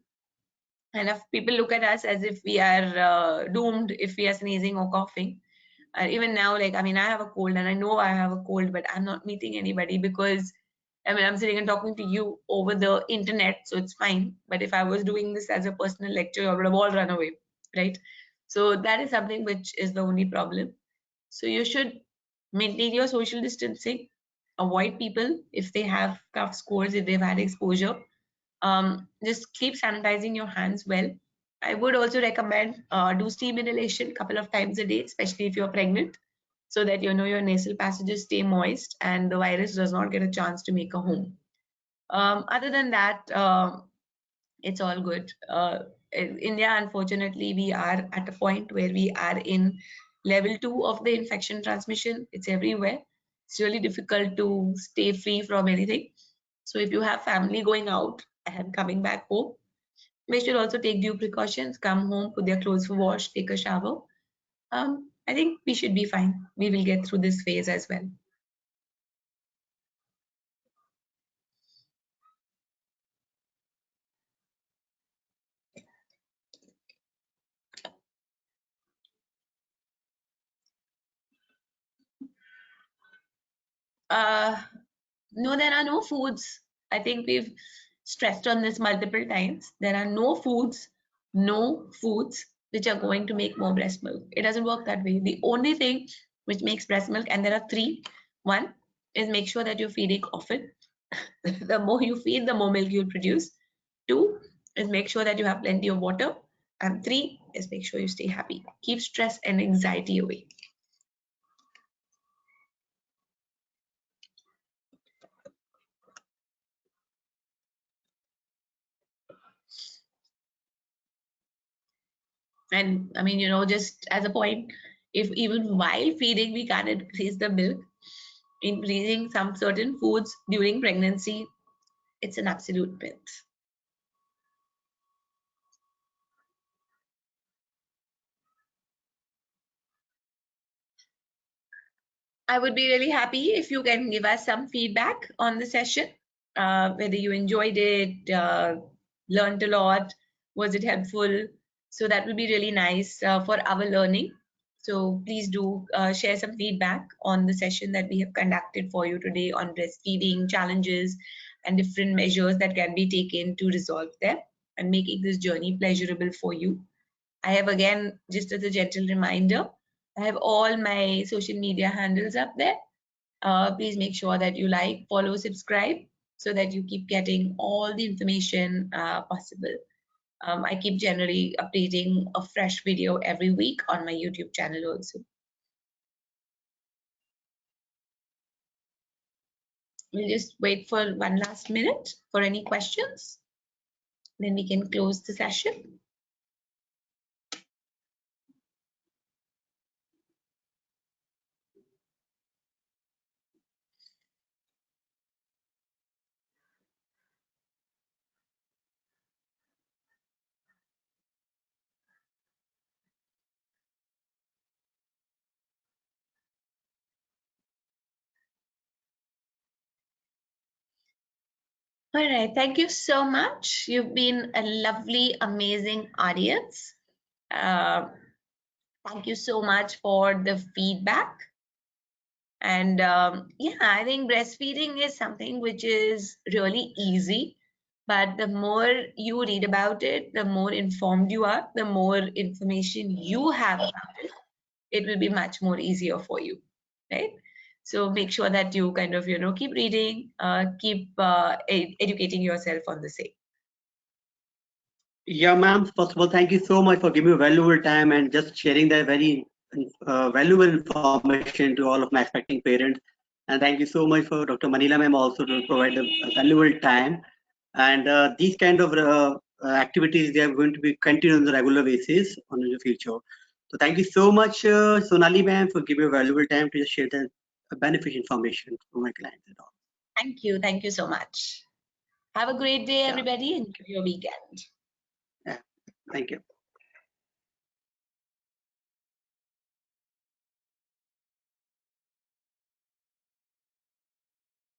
And if people look at us as if we are doomed if we are sneezing or coughing, even now, like, I mean, I have a cold and I know I have a cold, but I'm not meeting anybody because, I mean, I'm sitting and talking to you over the internet, so it's fine. But if I was doing this as a personal lecture, I would have all run away, right? So that is something which is the only problem. So you should maintain your social distancing, avoid people if they have cough, colds, if they've had exposure. Just keep sanitizing your hands well. I would also recommend do steam inhalation a couple of times a day, especially if you're pregnant, so that you know your nasal passages stay moist and the virus does not get a chance to make a home. Other than that, it's all good. In India, unfortunately, we are at a point where we are in level 2 of the infection transmission. It's everywhere. It's really difficult to stay free from anything. So if you have family going out and coming back home, they should also take due precautions, come home, put their clothes for wash, take a shower. I think we should be fine. We will get through this phase as well. Uh, no, there are no foods. I think we've stressed on this multiple times. There are no foods which are going to make more breast milk. It doesn't work that way. The only thing which makes breast milk, and there are three. One is make sure that you're feeding often. The more you feed, the more milk you'll produce. Two is make sure that you have plenty of water. And three is make sure you stay happy. Keep stress and anxiety away. And I mean, just as a point, if even while feeding we can't increase the milk, increasing some certain foods during pregnancy, it's an absolute myth. I would be really happy if you can give us some feedback on the session, whether you enjoyed it, learned a lot, was it helpful? So that would be really nice for our learning. So please do share some feedback on the session that we have conducted for you today on breastfeeding challenges and different measures that can be taken to resolve them and making this journey pleasurable for you. I have, again, just as a gentle reminder, I have all my social media handles up there. Please make sure that you like, follow, subscribe so that you keep getting all the information possible. I keep generally updating a fresh video every week on my YouTube channel also. We'll just wait for one last minute for any questions. Then we can close the session. All right, thank you so much. You've been a lovely, amazing audience. Thank you so much for the feedback. And yeah, I think breastfeeding is something which is really easy. But the more you read about it, the more informed you are, the more information you have about it, it will be much more easier for you, right? So make sure that you kind of, keep reading, keep educating yourself on the same. Yeah, ma'am. First of all, thank you so much for giving me valuable time and just sharing that very valuable information to all of my expecting parents. And thank you so much for Dr. Manila ma'am also to provide the valuable time. And these kind of activities, they are going to be continued on a regular basis on the future. So thank you so much, Sonali ma'am, for giving valuable time to just share the beneficial information for my clients and all. Thank you. Thank you so much. Have a great day, Yeah. everybody. Enjoy your weekend. Yeah. Thank you.